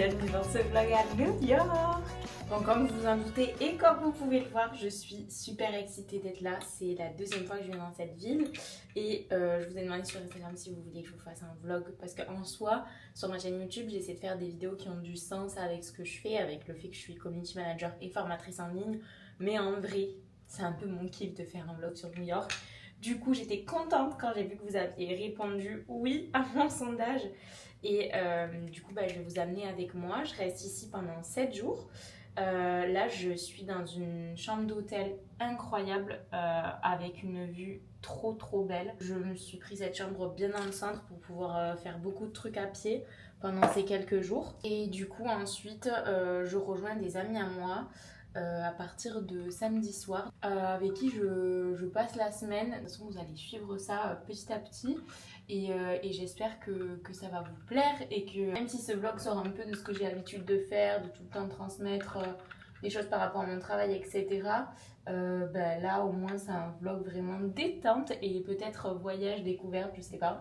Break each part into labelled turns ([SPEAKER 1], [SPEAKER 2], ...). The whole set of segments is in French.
[SPEAKER 1] bienvenue dans ce vlog à New York. Donc comme vous vous en doutez et comme vous pouvez le voir, je suis super excitée d'être là. C'est la deuxième fois que je viens dans cette ville et je vous ai demandé sur Instagram si vous vouliez que je vous fasse un vlog parce qu'en soi, sur ma chaîne YouTube, j'essaie de faire des vidéos qui ont du sens avec ce que je fais, avec le fait que je suis community manager et formatrice en ligne. Mais en vrai, c'est un peu mon kiff de faire un vlog sur New York. Du coup, j'étais contente quand j'ai vu que vous aviez répondu oui à mon sondage. Et du coup, je vais vous amener avec moi. Je reste ici pendant 7 jours. Là, je suis dans une chambre d'hôtel incroyable avec une vue trop belle. Je me suis pris cette chambre bien dans le centre pour pouvoir faire beaucoup de trucs à pied pendant ces quelques jours. Et du coup, ensuite, je rejoins des amis à moi à partir de samedi soir avec qui je passe la semaine. De toute façon, vous allez suivre ça petit à petit. Et j'espère que ça va vous plaire et que même si ce vlog sort un peu de ce que j'ai l'habitude de faire, de tout le temps transmettre des choses par rapport à mon travail, etc. Là au moins c'est un vlog vraiment détente et peut-être voyage, découverte, je sais pas.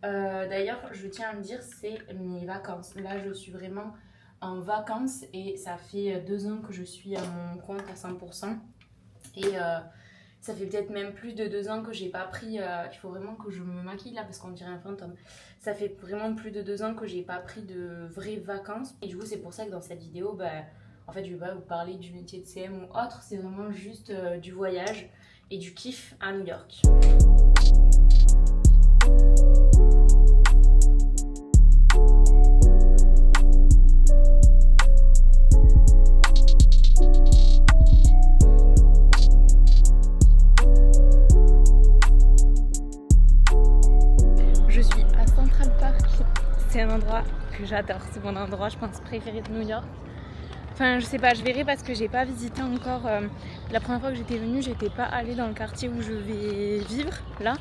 [SPEAKER 1] D'ailleurs je tiens à me dire, c'est mes vacances. Là je suis vraiment en vacances et ça fait 2 ans que je suis à mon compte à 100%. Et ça fait peut-être même plus de 2 ans que j'ai pas pris. Il faut vraiment que je me maquille là parce qu'on dirait un fantôme. Ça fait vraiment plus de 2 ans que j'ai pas pris de vraies vacances. Et du coup, c'est pour ça que dans cette vidéo, en fait, je vais pas vous parler du métier de CM ou autre. C'est vraiment juste du voyage et du kiff à New York. C'est un endroit que j'adore, c'est mon endroit je pense préféré de New York. Enfin je sais pas, je verrai parce que j'ai pas visité encore. La première fois que j'étais venue, j'étais pas allée dans le quartier où je vais vivre là.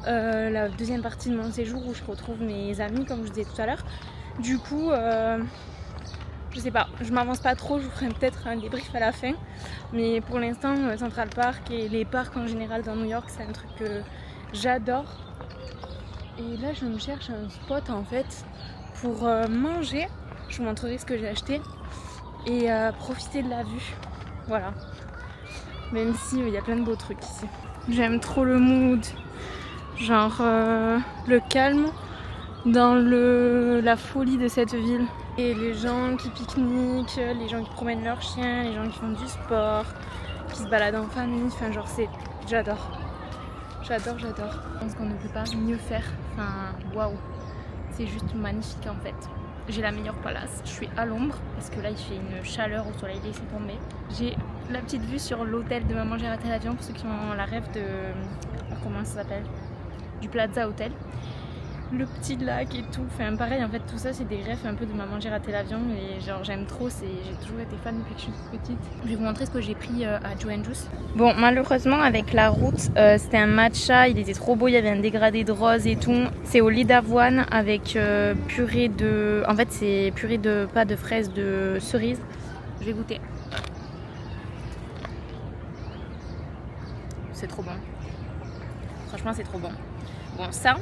[SPEAKER 1] La deuxième partie de mon séjour où je retrouve mes amis comme je vous disais tout à l'heure. Du coup je sais pas, je m'avance pas trop, je vous ferai peut-être un débrief à la fin. Mais pour l'instant Central Park et les parcs en général dans New York c'est un truc que j'adore. Et là je me cherche un spot en fait pour manger. Je vous montrerai ce que j'ai acheté et profiter de la vue. Voilà. Même si il y a plein de beaux trucs ici. J'aime trop le mood. Genre le calme dans la folie de cette ville. Et les gens qui pique-niquent, les gens qui promènent leurs chiens, les gens qui font du sport, qui se baladent en famille. Enfin genre j'adore. J'adore. Je pense qu'on ne peut pas mieux faire. Enfin, waouh. C'est juste magnifique en fait. J'ai la meilleure place. Je suis à l'ombre parce que là il fait une chaleur au soleil, laissez tomber. J'ai la petite vue sur l'hôtel de Maman j'ai raté l'avion pour ceux qui ont la rêve de... Comment ça s'appelle? Du Plaza Hotel. Le petit lac et tout, enfin pareil en fait tout ça c'est des rêves un peu de Maman j'ai raté l'avion et genre j'aime trop, j'ai toujours été fan depuis que je suis toute petite. Je vais vous montrer ce que j'ai pris à Joe & Juice. Bon malheureusement avec la route c'était un matcha, il était trop beau, il y avait un dégradé de rose et tout. C'est au lait d'avoine avec purée de... En fait c'est purée de... pas de fraises, de cerises. Je vais goûter. C'est trop bon. Franchement c'est trop bon. Bon ça,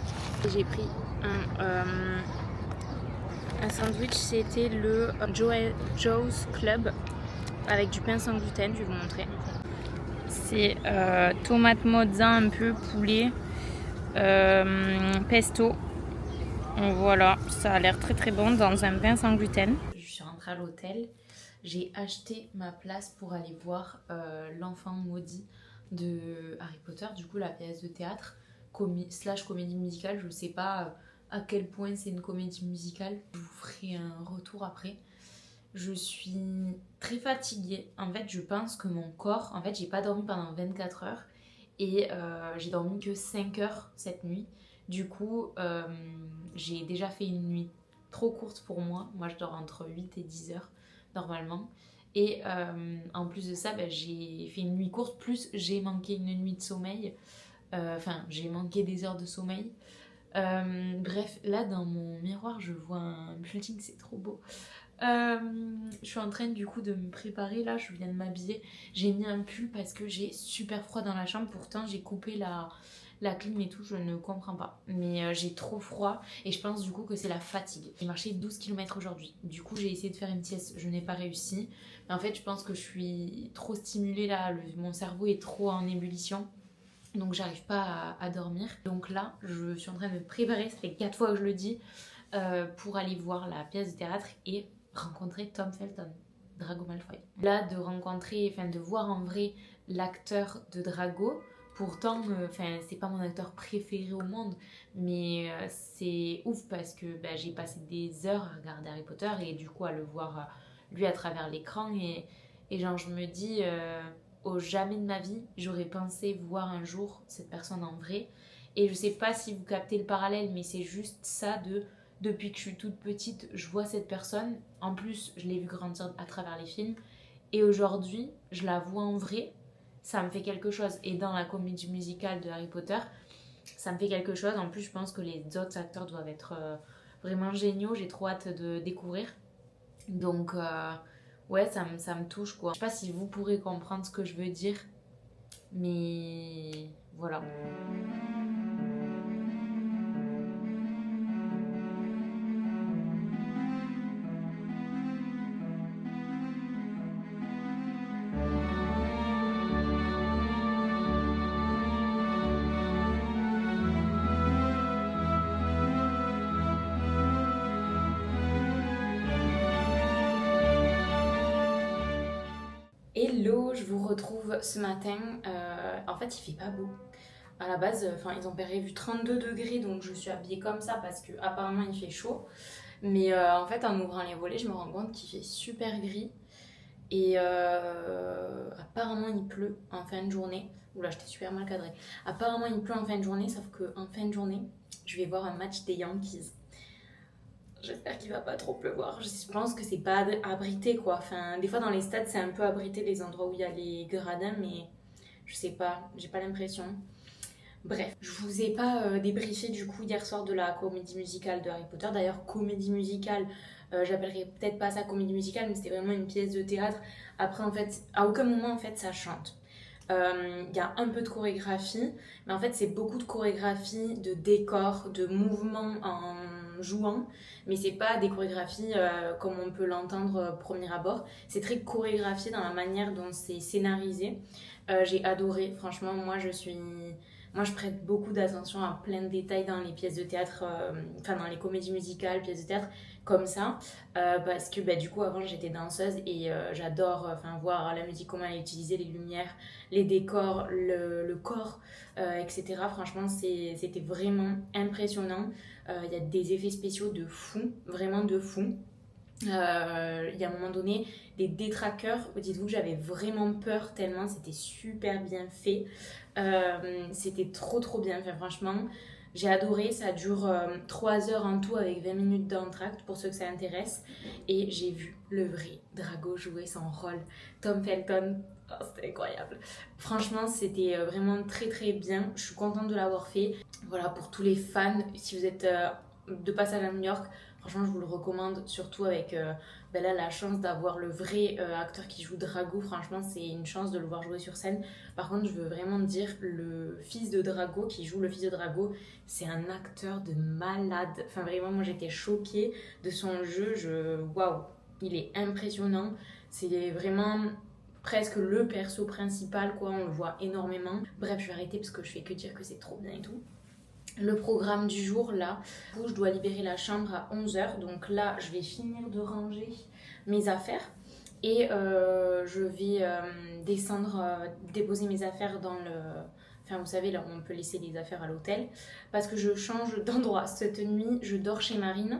[SPEAKER 1] j'ai pris un sandwich, c'était le Joe's Club avec du pain sans gluten, je vais vous montrer. C'est tomate mozza un peu, poulet, pesto. Voilà, ça a l'air très bon dans un pain sans gluten. Je suis rentrée à l'hôtel, j'ai acheté ma place pour aller voir l'enfant maudit de Harry Potter, du coup la pièce de théâtre. Slash comédie musicale, je sais pas à quel point c'est une comédie musicale, je vous ferai un retour après. Je suis très fatiguée, en fait je pense que mon corps, en fait j'ai pas dormi pendant 24 heures et j'ai dormi que 5 heures cette nuit. Du coup j'ai déjà fait une nuit trop courte pour moi je dors entre 8 et 10 heures normalement. Et en plus de ça j'ai fait une nuit courte plus j'ai manqué une nuit de sommeil. Enfin, j'ai manqué des heures de sommeil. Bref, là dans mon miroir, je vois un building, c'est trop beau.
[SPEAKER 2] Je suis en train du coup de me préparer là, je viens de m'habiller. J'ai mis un pull parce que j'ai super froid dans la chambre. Pourtant j'ai coupé la clim et tout, je ne comprends pas. Mais j'ai trop froid et je pense du coup que c'est la fatigue. J'ai marché 12 km aujourd'hui. Du coup j'ai essayé de faire une sieste, je n'ai pas réussi. Mais en fait je pense que je suis trop stimulée là, mon cerveau est trop en ébullition. Donc j'arrive pas à dormir. Donc là je suis en train de me préparer, ça fait 4 fois que je le dis, pour aller voir la pièce de théâtre et rencontrer Tom Felton, Drago Malfoy. Là, de rencontrer, enfin de voir en vrai l'acteur de Drago, pourtant, c'est pas mon acteur préféré au monde, mais c'est ouf parce que j'ai passé des heures à regarder Harry Potter et du coup à le voir lui à travers l'écran et genre je me dis au jamais de ma vie j'aurais pensé voir un jour cette personne en vrai et je sais pas si vous captez le parallèle mais c'est juste ça de depuis que je suis toute petite, je vois cette personne. En plus, je l'ai vue grandir à travers les films. Et aujourd'hui, je la vois en vrai. Ça me fait quelque chose. Et dans la comédie musicale de Harry Potter, ça me fait quelque chose. En plus, je pense que les autres acteurs doivent être vraiment géniaux. J'ai trop hâte de découvrir. Donc, ouais, ça me touche quoi. Je sais pas si vous pourrez comprendre ce que je veux dire. Mais voilà.
[SPEAKER 1] Hello, je vous retrouve ce matin. En fait, il fait pas beau. À la base, ils ont prévu 32 degrés, donc je suis habillée comme ça parce que apparemment il fait chaud. Mais en fait, en ouvrant les volets, je me rends compte qu'il fait super gris. Et apparemment, il pleut en fin de journée. Oula, j'étais super mal cadrée. Apparemment, il pleut en fin de journée, sauf qu'en fin de journée, je vais voir un match des Yankees. J'espère qu'il va pas trop pleuvoir. Je pense que c'est pas abrité quoi. Enfin, des fois dans les stades, c'est un peu abrité les endroits où il y a les gradins, mais je sais pas, j'ai pas l'impression. Bref, je vous ai pas débriefé du coup hier soir de la comédie musicale de Harry Potter. D'ailleurs, comédie musicale, j'appellerais peut-être pas ça comédie musicale, mais c'était vraiment une pièce de théâtre. Après, en fait, à aucun moment en fait ça chante. Il y a un peu de chorégraphie, mais en fait c'est beaucoup de chorégraphie, de décors, de mouvements en jouant, mais c'est pas des chorégraphies comme on peut l'entendre premier abord. C'est très chorégraphié dans la manière dont c'est scénarisé. J'ai adoré, franchement, moi je prête beaucoup d'attention à plein de détails dans les pièces de théâtre, dans les comédies musicales, pièces de théâtre comme ça, parce que du coup avant j'étais danseuse et j'adore voir la musique, comment elle est utilisée, les lumières, les décors, le corps, etc. Franchement, c'était vraiment impressionnant. Il y a des effets spéciaux de fou, vraiment de fou. Il y a un moment donné des détraqueurs, dites-vous que j'avais vraiment peur tellement c'était super bien fait. C'était trop bien fait, franchement. J'ai adoré, ça dure 3 heures en tout avec 20 minutes d'entracte pour ceux que ça intéresse. Et j'ai vu le vrai Drago jouer son rôle. Tom Felton, oh, c'était incroyable. Franchement, c'était vraiment très bien. Je suis contente de l'avoir fait. Voilà, pour tous les fans, si vous êtes de passage à New York, franchement, je vous le recommande, surtout avec là, la chance d'avoir le vrai acteur qui joue Drago. Franchement, c'est une chance de le voir jouer sur scène. Par contre, je veux vraiment dire, le fils de Drago, qui joue le fils de Drago, c'est un acteur de malade. Enfin, vraiment, moi, j'étais choquée de son jeu. Waouh, il est impressionnant. C'est vraiment presque le perso principal, quoi. On le voit énormément. Bref, je vais arrêter parce que je fais que dire que c'est trop bien et tout. Le programme du jour, là, je dois libérer la chambre à 11h. Donc là, je vais finir de ranger mes affaires. Et je vais descendre, déposer mes affaires dans le... Enfin, vous savez, là où on peut laisser les affaires à l'hôtel. Parce que je change d'endroit. Cette nuit, je dors chez Marine,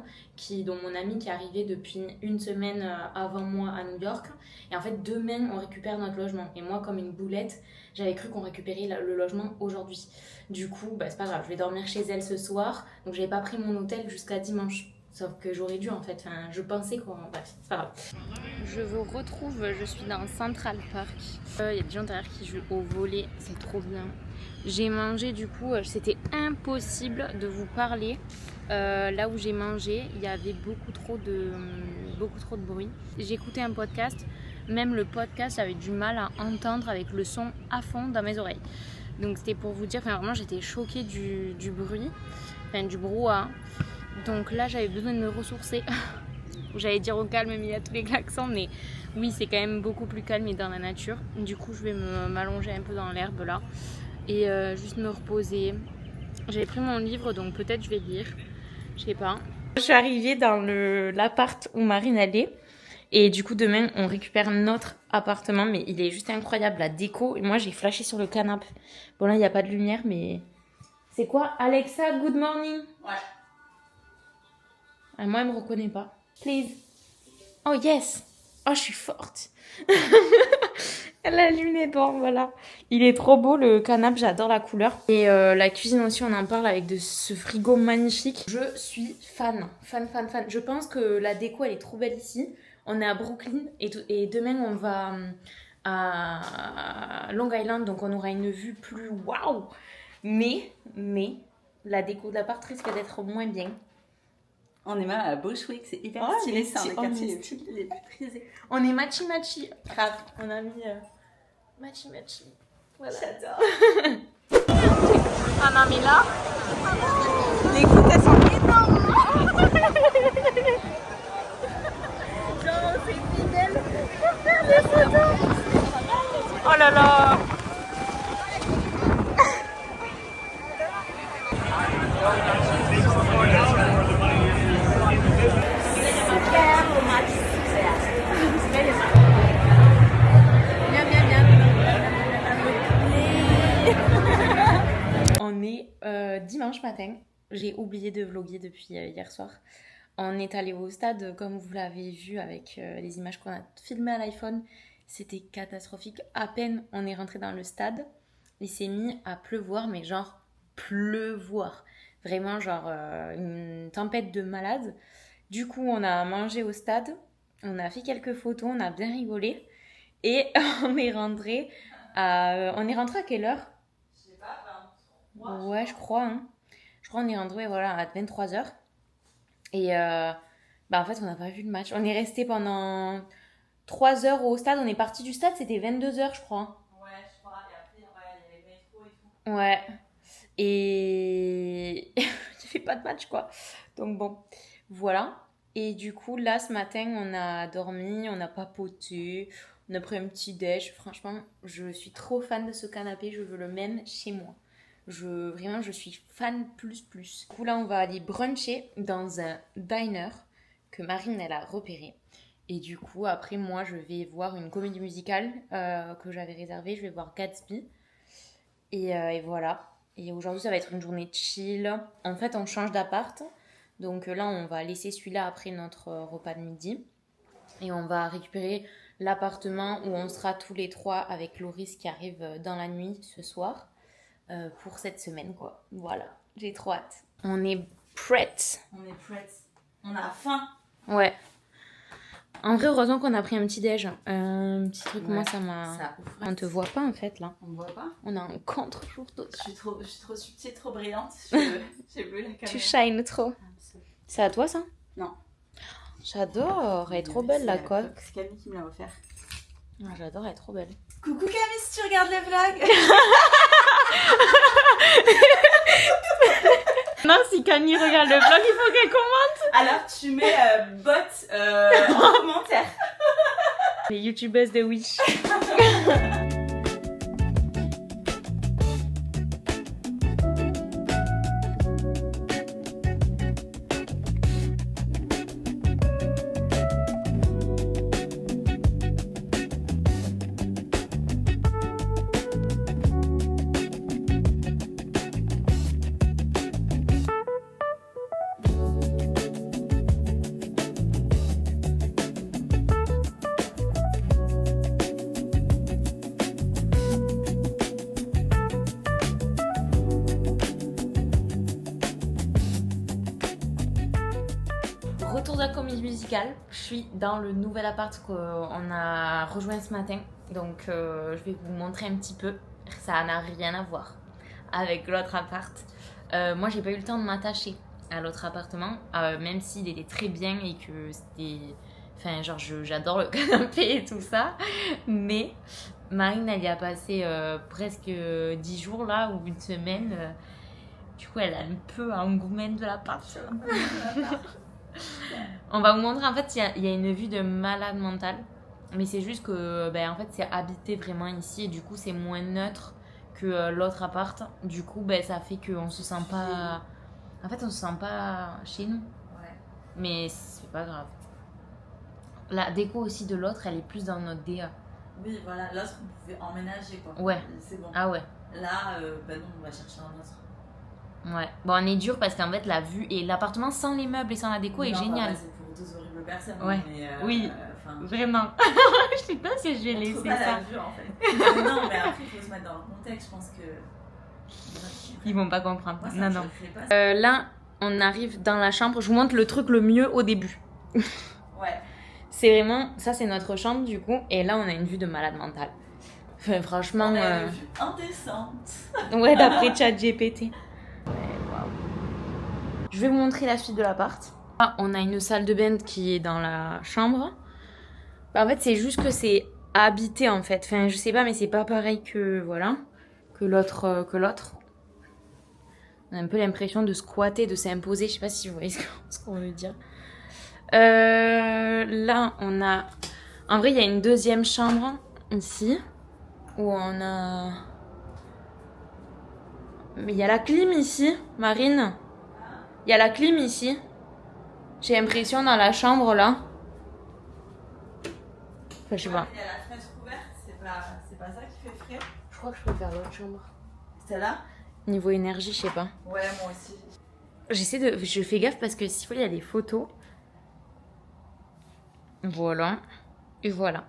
[SPEAKER 1] dont mon amie qui est arrivée depuis une semaine avant moi à New York. Et en fait, demain, on récupère notre logement. Et moi, comme une boulette, j'avais cru qu'on récupérait le logement aujourd'hui. Du coup, c'est pas grave, je vais dormir chez elle ce soir. Donc, j'avais pas pris mon hôtel jusqu'à dimanche. Sauf que j'aurais dû en fait. Enfin, je pensais qu'on... Bref, c'est pas grave. Je vous retrouve, je suis dans Central Park. Il y a des gens derrière qui jouent au volley, c'est trop bien. J'ai mangé du coup, c'était impossible de vous parler. Là où j'ai mangé, il y avait beaucoup trop
[SPEAKER 2] beaucoup trop de bruit. J'écoutais un podcast, même le podcast j'avais du mal à entendre avec le son à fond dans mes oreilles. Donc c'était pour vous dire, vraiment j'étais choquée du bruit, du brouhaha. Donc là j'avais besoin de me ressourcer. J'allais dire au calme, mais il y a tous les klaxons, mais oui, c'est quand même beaucoup plus calme et dans la nature. Du coup, je vais m'allonger un peu dans l'herbe là et juste me reposer. J'avais pris mon livre, donc peut-être je vais lire. Je sais pas. Je suis arrivée dans l'appart où Marine allait. Et du coup, demain, on récupère notre appartement, mais il est juste incroyable, la déco. Et moi, j'ai flashé sur le canapé. Bon, là, il n'y a pas de lumière, mais... C'est quoi? Alexa, good morning.
[SPEAKER 1] Ouais.
[SPEAKER 2] Ah, moi, elle me reconnaît pas. Please. Oh, yes. Oh, je suis forte. La lumière, bon, voilà. Il est trop beau, le canapé, j'adore la couleur. Et la cuisine aussi, on en parle avec ce frigo magnifique. Je suis fan. Je pense que la déco, elle est trop belle ici. On est à Brooklyn et demain, on va à Long Island, donc on aura une vue plus waouh. Mais, la déco de l'appart risque d'être moins bien.
[SPEAKER 1] On est même à Bushwick, c'est hyper stylé, c'est un des quartiers les plus prisés.
[SPEAKER 2] On est matchi. Grave, on a mis matchi. Voilà.
[SPEAKER 1] J'adore.
[SPEAKER 2] Ah non, mais là,
[SPEAKER 1] Les gouttes, elles sont énormes.
[SPEAKER 2] genre, c'est fidèle pour faire des photos. Oh là là. On est dimanche matin. J'ai oublié de vlogger depuis hier soir. On est allé au stade, comme vous l'avez vu avec les images qu'on a filmées à l'iPhone. C'était catastrophique. À peine on est rentré dans le stade, il s'est mis à pleuvoir, mais genre pleuvoir. Vraiment genre une tempête de malade. Du coup, on a mangé au stade, on a fait quelques photos, on a bien rigolé. Et on est rentré à quelle heure?
[SPEAKER 1] Je sais pas, 23.
[SPEAKER 2] Ouais, je crois. Hein. Je crois qu'on est rentré voilà, à 23h. Et en fait, on n'a pas vu le match. On est resté pendant 3 heures au stade. On est parti du stade, c'était 22h, je crois.
[SPEAKER 1] Ouais, je crois. Et après, il y avait le métro et tout.
[SPEAKER 2] Ouais. Et il n'y avait pas de match, quoi. Donc bon, voilà. Et du coup, là, ce matin, on a dormi, on a papoté, on a pris un petit déj. Franchement, je suis trop fan de ce canapé. Je veux le même chez moi. Vraiment, je suis fan plus. Du coup, là, on va aller bruncher dans un diner que Marine, elle a repéré. Et du coup, après, moi, je vais voir une comédie musicale que j'avais réservée. Je vais voir Gatsby. Et voilà. Et aujourd'hui, ça va être une journée chill. En fait, on change d'appart. Donc là, on va laisser celui-là après notre repas de midi. Et on va récupérer l'appartement où on sera tous les trois avec Loris qui arrive dans la nuit ce soir. Pour cette semaine, quoi. Voilà, j'ai trop hâte. On est prête.
[SPEAKER 1] On a faim.
[SPEAKER 2] Ouais. En vrai, heureusement qu'on a pris un petit déj. Un petit truc,
[SPEAKER 1] Ouais,
[SPEAKER 2] moi, ça m'a...
[SPEAKER 1] Ça ouf.
[SPEAKER 2] On te voit pas, en fait, là.
[SPEAKER 1] On me voit pas.
[SPEAKER 2] On a un contre-jour total.
[SPEAKER 1] Je suis trop subtile, trop brillante. J'ai vu la caméra.
[SPEAKER 2] Tu shines trop. C'est à toi, ça?
[SPEAKER 1] Non.
[SPEAKER 2] J'adore. Elle est trop belle, la coque.
[SPEAKER 1] C'est Camille qui me l'a offert.
[SPEAKER 2] Ah, j'adore, elle est trop belle.
[SPEAKER 1] Coucou Camille, si tu regardes les vlogs.
[SPEAKER 2] Non, si Camille regarde le vlog, il faut qu'elle commente.
[SPEAKER 1] Alors tu mets bot en commentaire.
[SPEAKER 2] Les youtubeuses de Wish. Retour de la comédie musicale. Je suis dans le nouvel appart qu'on a rejoint ce matin. Donc je vais vous montrer un petit peu. Ça n'a rien à voir avec l'autre appart. Moi, j'ai pas eu le temps de m'attacher à l'autre appartement, même s'il était très bien et que Enfin, genre, j'adore le canapé et tout ça. Mais Marine, elle y a passé presque 10 jours là, ou une semaine. Du coup, elle a un peu engouement de l'appart. On va vous montrer, en fait, il y a une vue de malade mental. Mais c'est juste que, en fait, c'est habité vraiment ici. Et du coup, c'est moins neutre que l'autre appart. Du coup, ça fait qu'on se sent pas... En fait, on se sent pas chez nous.
[SPEAKER 3] Ouais.
[SPEAKER 2] Mais c'est pas grave. La déco aussi de l'autre, elle est plus dans notre DA.
[SPEAKER 3] Oui, voilà, l'autre, on pouvait emménager, quoi.
[SPEAKER 2] Ouais.
[SPEAKER 3] C'est bon.
[SPEAKER 2] Ah ouais.
[SPEAKER 3] Là, non, on va chercher un autre.
[SPEAKER 2] Ouais. Bon, on est dur parce qu'en fait, la vue et l'appartement sans les meubles et sans la déco est génial.
[SPEAKER 3] C'est pour deux horribles personnes.
[SPEAKER 2] Ouais.
[SPEAKER 3] Mais,
[SPEAKER 2] Oui. Vraiment. Je sais pas si je vais laisser
[SPEAKER 3] pas
[SPEAKER 2] ça.
[SPEAKER 3] la vue, en fait. Non, mais après, il faut se mettre dans le contexte. Je pense que...
[SPEAKER 2] Ils vont pas comprendre.
[SPEAKER 3] Moi, ça
[SPEAKER 2] non,
[SPEAKER 3] me
[SPEAKER 2] non.
[SPEAKER 3] choquerait pas.
[SPEAKER 2] Là, on arrive dans la chambre. Je vous montre le truc le mieux au début.
[SPEAKER 3] Ouais.
[SPEAKER 2] C'est vraiment... Ça, c'est notre chambre, du coup. Et là, on a une vue de malade mental. Enfin, franchement...
[SPEAKER 3] On a une vue indécente.
[SPEAKER 2] Ouais, d'après ChatGPT. Je vais vous montrer la suite de l'appart. Ah, on a une salle de bain qui est dans la chambre. En fait, c'est juste que c'est habité, en fait. Enfin, je sais pas, mais c'est pas pareil que... Voilà. Que l'autre. On a un peu l'impression de squatter, de s'imposer. Je sais pas si vous voyez ce qu'on veut dire. Là, on a... En vrai, il y a une deuxième chambre, ici. Où on a... Mais il y a la clim ici, Marine. Il y a la clim ici. J'ai l'impression dans la chambre, là. Enfin, je sais pas.
[SPEAKER 3] Il y a la fenêtre ouverte, c'est pas ça qui fait frais.
[SPEAKER 2] Je crois que je préfère l'autre chambre.
[SPEAKER 3] Celle-là?
[SPEAKER 2] Niveau énergie, je sais pas.
[SPEAKER 3] Ouais, moi aussi.
[SPEAKER 2] Je fais gaffe parce que s'il faut, il y a des photos. Voilà. Et voilà.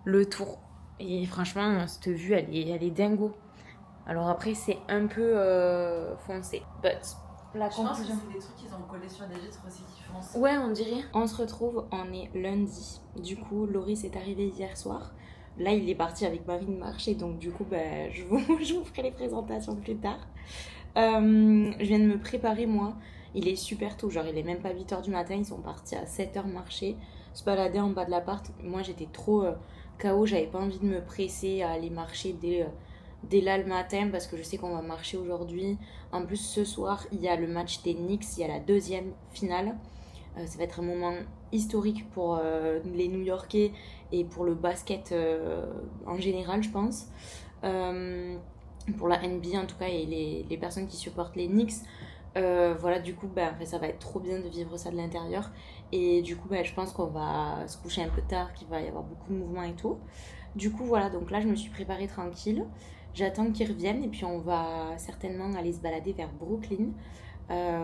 [SPEAKER 2] Le tour. Et franchement, cette vue, elle est dingo. Alors après, c'est un peu foncé. But la
[SPEAKER 3] Je pense que
[SPEAKER 2] conclusion...
[SPEAKER 3] c'est des trucs qu'ils ont collés sur des vitres aussi qui foncent.
[SPEAKER 2] Ouais, on dirait. On se retrouve, on est lundi. Du coup, Loris est arrivé hier soir. Là, il est parti avec Marine marcher. Donc du coup, je vous ferai les présentations plus tard. Je viens de me préparer, moi. Il est super tôt, genre il est même pas 8h du matin. Ils sont partis à 7h marcher, se balader en bas de l'appart. Moi, j'étais trop KO, j'avais pas envie de me presser à aller marcher dès là le matin parce que je sais qu'on va marcher aujourd'hui. En plus, ce soir, il y a le match des Knicks, il y a la deuxième finale. Ça va être un moment historique pour les New-Yorkais et pour le basket en général, je pense. Pour la NBA en tout cas, et les personnes qui supportent les Knicks. Voilà, du coup, ça va être trop bien de vivre ça de l'intérieur. Et du coup, je pense qu'on va se coucher un peu tard, qu'il va y avoir beaucoup de mouvements et tout. Du coup, voilà, donc là, je me suis préparée tranquille. J'attends qu'ils reviennent et puis on va certainement aller se balader vers Brooklyn.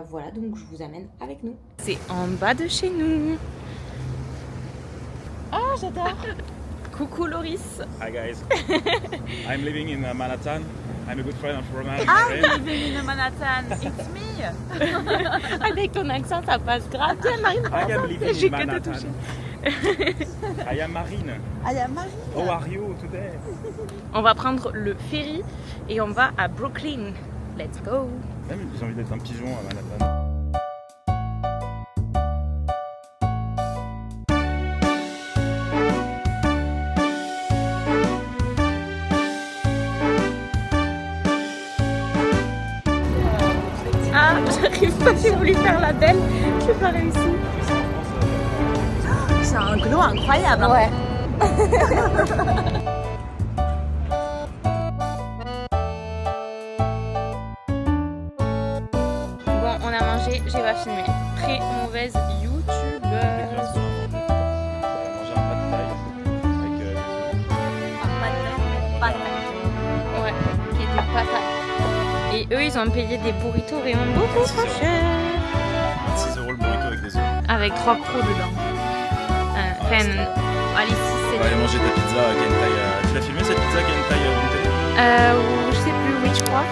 [SPEAKER 2] Voilà, donc je vous amène avec nous. C'est en bas de chez nous. Ah, j'adore. Coucou Loris.
[SPEAKER 4] Hi guys, I'm living in Manhattan. I'm a good friend of Roman.
[SPEAKER 2] I'm living in Manhattan. It's me. Avec ton accent, ça passe grave bien, Marine.
[SPEAKER 4] I am living
[SPEAKER 2] J'ai
[SPEAKER 4] in
[SPEAKER 2] que te
[SPEAKER 4] Manhattan.
[SPEAKER 2] toucher.
[SPEAKER 4] I am Marine.
[SPEAKER 3] Ah, il y a Marie.
[SPEAKER 4] How are you today?
[SPEAKER 2] On va prendre le ferry et on va à Brooklyn. Let's go.
[SPEAKER 4] Même j'ai envie d'être un pigeon à Manhattan.
[SPEAKER 2] Ah, j'arrive pas, j'ai voulu faire la belle, j'ai pas réussi.
[SPEAKER 3] C'est un glow incroyable. Hein.
[SPEAKER 2] Ouais. Bon, on a mangé, j'ai pas filmé. Très mauvaise youtubeuse.
[SPEAKER 4] Manger un pad thai avec des œufs.
[SPEAKER 2] Ouais, qui était pas ça. Et eux, ils ont payé des burritos vraiment beaucoup trop cher.
[SPEAKER 4] 6 € le burrito avec des œufs.
[SPEAKER 2] Avec 3 crocs dedans. Enfin, allez, 6,
[SPEAKER 4] On
[SPEAKER 2] 7.
[SPEAKER 4] va aller manger ta pizza à Gentai. Tu l'as filmé cette pizza Gentai
[SPEAKER 2] Je sais plus, oui, je crois.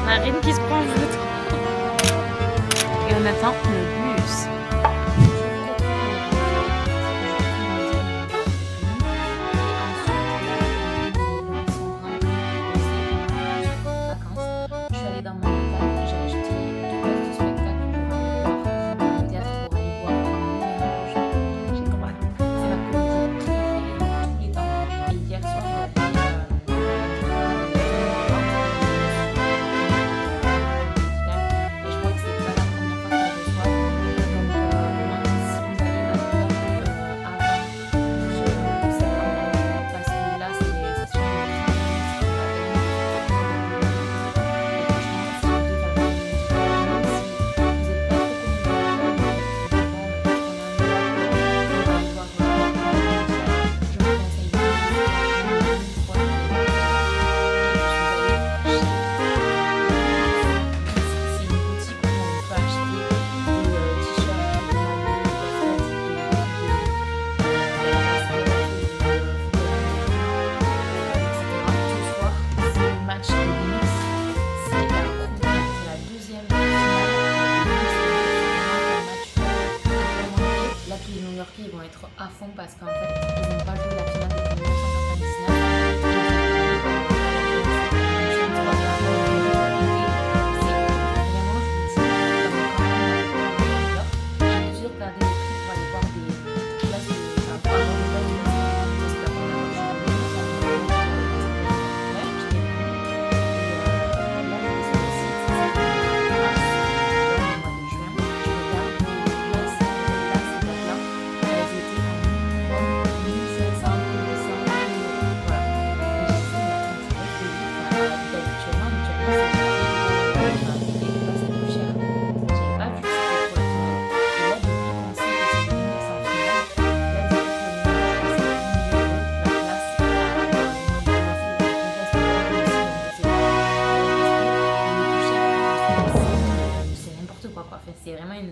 [SPEAKER 2] Marine qui se prend en photo. Et on attend le bus. Je suis allée dans mon hôtel, j'ai acheté 2 places de spectacle pour aller voir le théâtre, pour aller voir j'ai commandé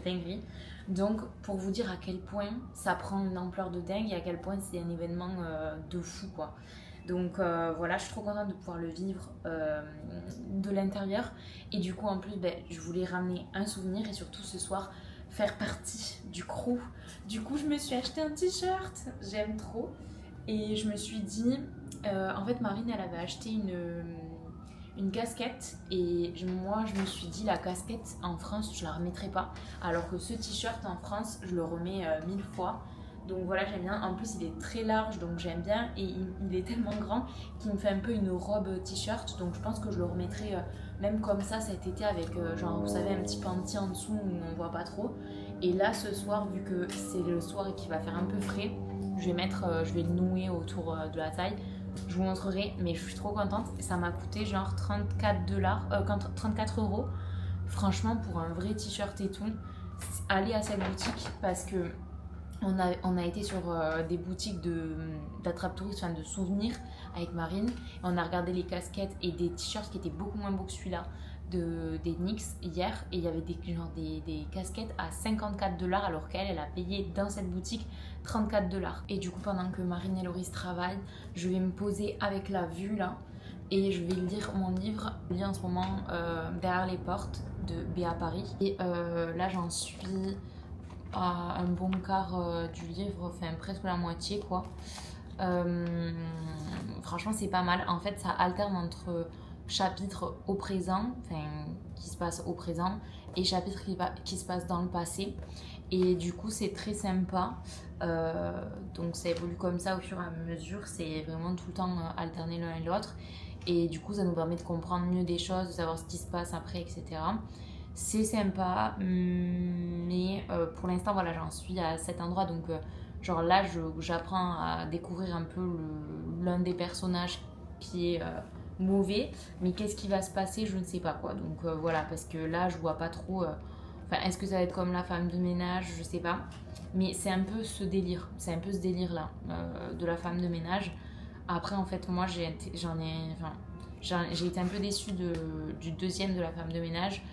[SPEAKER 2] dinguerie. Donc pour vous dire à quel point ça prend une ampleur de dingue et à quel point c'est un événement de fou quoi. Donc voilà, je suis trop contente de pouvoir le vivre de l'intérieur. Et du coup en plus je voulais ramener un souvenir et surtout ce soir faire partie du crew. Du coup je me suis acheté un t-shirt, j'aime trop. Et je me suis dit, en fait Marine elle avait acheté une casquette et moi je me suis dit la casquette en France je la remettrai pas, alors que ce t-shirt en France je le remets 1000 fois. Donc voilà, j'aime bien. En plus il est très large donc j'aime bien et il est tellement grand qu'il me fait un peu une robe t-shirt, donc je pense que je le remettrai même comme ça cet été avec genre vous savez un petit panty en dessous où on voit pas trop. Et là ce soir vu que c'est le soir et qu'il va faire un peu frais, je vais le nouer autour de la taille. Je vous montrerai, mais je suis trop contente. Ça m'a coûté genre 34 €. Franchement, pour un vrai t-shirt et tout, allez à cette boutique parce que on a été sur des boutiques d'attrape-touristes, enfin de souvenirs avec Marine. On a regardé les casquettes et des t-shirts qui étaient beaucoup moins beaux que celui-là des NYX hier. Et il y avait des casquettes à 54 $ alors qu'elle a payé dans cette boutique 34 $. Et du coup, pendant que Marine et Loris travaillent, je vais me poser avec la vue là. Et je vais lire mon livre, je lis en ce moment Derrière les portes de Béa Paris. Et là, j'en suis à un bon quart du livre, enfin presque la moitié quoi. Franchement c'est pas mal, en fait ça alterne entre chapitres au présent, enfin qui se passe au présent, et chapitres qui se passent dans le passé, et du coup c'est très sympa. Donc ça évolue comme ça au fur et à mesure, c'est vraiment tout le temps alterner l'un et l'autre, et du coup ça nous permet de comprendre mieux des choses, de savoir ce qui se passe après, etc. C'est sympa, mais pour l'instant voilà, j'en suis à cet endroit, donc genre là j'apprends à découvrir un peu l'un des personnages qui est mauvais, mais qu'est-ce qui va se passer je ne sais pas quoi, donc voilà, parce que là je vois pas trop, enfin est-ce que ça va être comme la femme de ménage, je sais pas, mais c'est un peu ce délire là de la femme de ménage. Après en fait moi j'ai été un peu déçue du deuxième de la femme de ménage.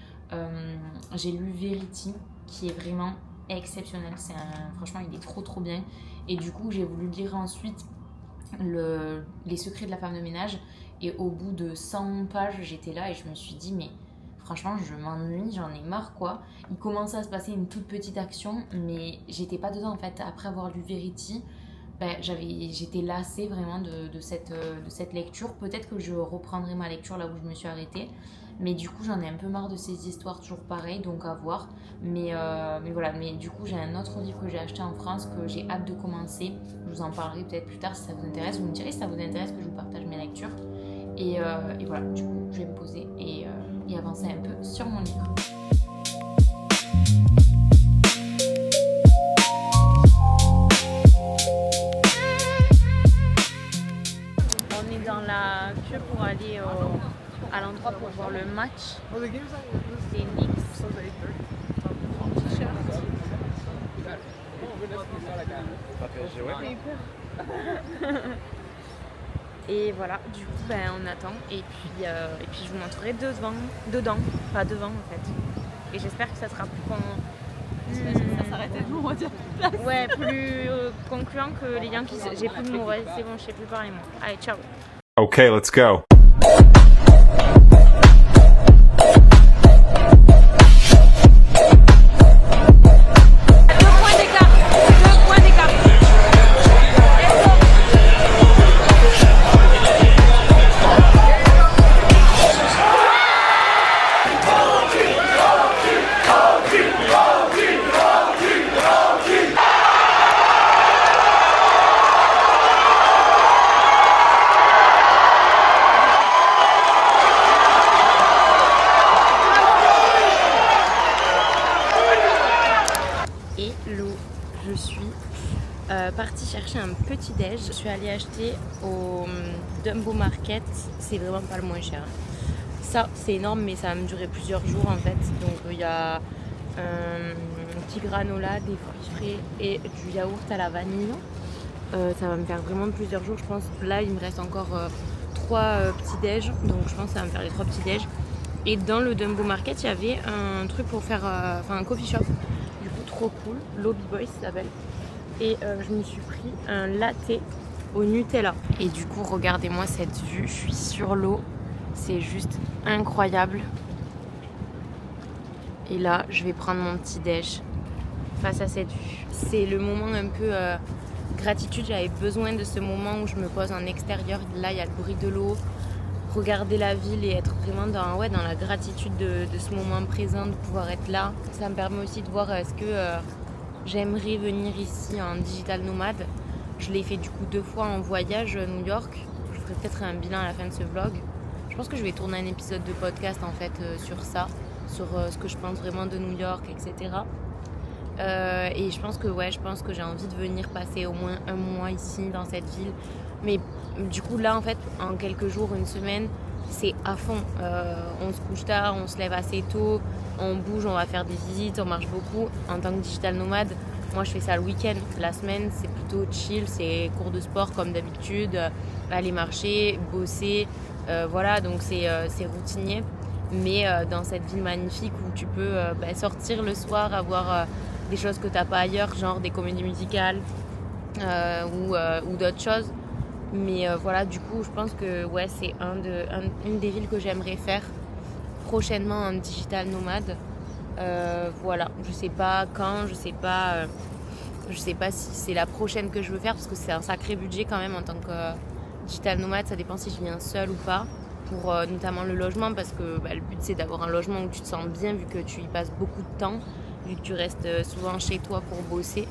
[SPEAKER 2] J'ai lu Verity qui est vraiment exceptionnel, franchement il est trop bien, et du coup j'ai voulu lire ensuite les secrets de la femme de ménage, et au bout de 100 pages j'étais là et je me suis dit mais franchement je m'ennuie, j'en ai marre quoi. Il commençait à se passer une toute petite action mais j'étais pas dedans en fait. Après avoir lu Verity, j'étais lassée vraiment de cette lecture. Peut-être que je reprendrai ma lecture là où je me suis arrêtée, mais du coup j'en ai un peu marre de ces histoires toujours pareilles, donc à voir. Mais voilà, mais du coup j'ai un autre livre que j'ai acheté en France que j'ai hâte de commencer. Je vous en parlerai peut-être plus tard si ça vous intéresse. Vous me direz si ça vous intéresse que je vous partage mes lectures. Et voilà, du coup je vais me poser et avancer un peu sur mon livre. On est dans la queue pour aller à l'endroit pour voir le match des Knicks. T-shirt. Et voilà, du coup on attend et puis je vous montrerai dedans, pas devant en fait. Et j'espère que ça sera plus
[SPEAKER 3] Ça s'arrêtait de on va dire.
[SPEAKER 2] ouais, plus concluant que les Yankees. J'ai plus de mots, ouais, c'est bon, je sais plus parler moi. Allez, ciao.
[SPEAKER 5] Okay, let's go.
[SPEAKER 2] Je suis partie chercher un petit déj. Je suis allée acheter au Dumbo Market. C'est vraiment pas le moins cher. Ça, c'est énorme, mais ça va me durer plusieurs jours en fait. Donc il y a un petit granola, des fruits frais et du yaourt à la vanille. Ça va me faire vraiment plusieurs jours, je pense. Là, il me reste encore 3 petits déj. Donc je pense que ça va me faire les 3 petits déj. Et dans le Dumbo Market, il y avait un truc pour faire, un coffee shop. trop cool. Lobby Boy ça s'appelle. Et je me suis pris un latte au Nutella. Et du coup, regardez-moi cette vue. Je suis sur l'eau. C'est juste incroyable. Et là, je vais prendre mon petit déj face à cette vue. C'est le moment un peu gratitude. J'avais besoin de ce moment où je me pose en extérieur. Là, il y a le bruit de l'eau. Regarder la ville et être vraiment dans la gratitude de ce moment présent, de pouvoir être là. Ça me permet aussi de voir est-ce que j'aimerais venir ici en digital nomade. Je l'ai fait du coup 2 fois en voyage à New York. Je ferai peut-être un bilan à la fin de ce vlog. Je pense que je vais tourner un épisode de podcast en fait sur ça, sur ce que je pense vraiment de New York, etc. Et je pense que j'ai envie de venir passer au moins 1 mois ici dans cette ville. Mais du coup là en fait en quelques jours, 1 semaine, c'est à fond. On se couche tard, on se lève assez tôt, on bouge, on va faire des visites, on marche beaucoup. En tant que digital nomade, moi je fais ça le week-end. La semaine c'est plutôt chill, c'est cours de sport comme d'habitude, aller marcher, bosser, voilà, donc c'est routinier. Mais dans cette ville magnifique où tu peux sortir le soir, avoir des choses que t'as pas ailleurs, genre des comédies musicales ou d'autres choses. Mais voilà, du coup, je pense que c'est une des villes que j'aimerais faire prochainement en digital nomade. Voilà, je sais pas quand, je sais pas si c'est la prochaine que je veux faire parce que c'est un sacré budget quand même en tant que digital nomade. Ça dépend si je viens seule ou pas, pour notamment le logement, parce que le but c'est d'avoir un logement où tu te sens bien vu que tu y passes beaucoup de temps, vu que tu restes souvent chez toi pour bosser.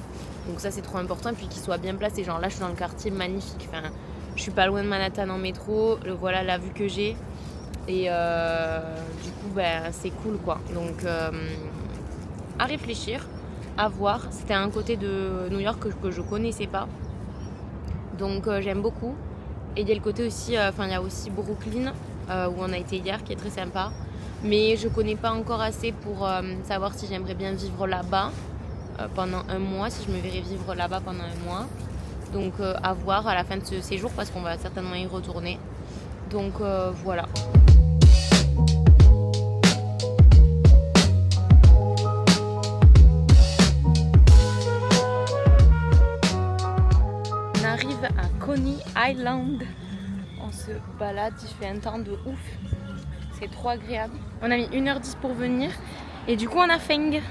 [SPEAKER 2] Donc ça c'est trop important, et puis qu'il soit bien placé. Genre là je suis dans le quartier magnifique, enfin, je suis pas loin de Manhattan en métro, voilà la vue que j'ai. Et du coup c'est cool quoi. Donc à réfléchir, à voir. C'était un côté de New York que je connaissais pas. Donc j'aime beaucoup. Et il y a le côté aussi, il y a aussi Brooklyn où on a été hier, qui est très sympa. Mais je connais pas encore assez pour savoir si j'aimerais bien vivre là-bas pendant 1 mois, si je me verrais vivre là-bas pendant 1 mois. Donc à voir à la fin de ce séjour parce qu'on va certainement y retourner. Donc voilà. On arrive à Coney Island. On se balade, il fait un temps de ouf. C'est trop agréable. On a mis 1h10 pour venir et du coup on a faim. J'ai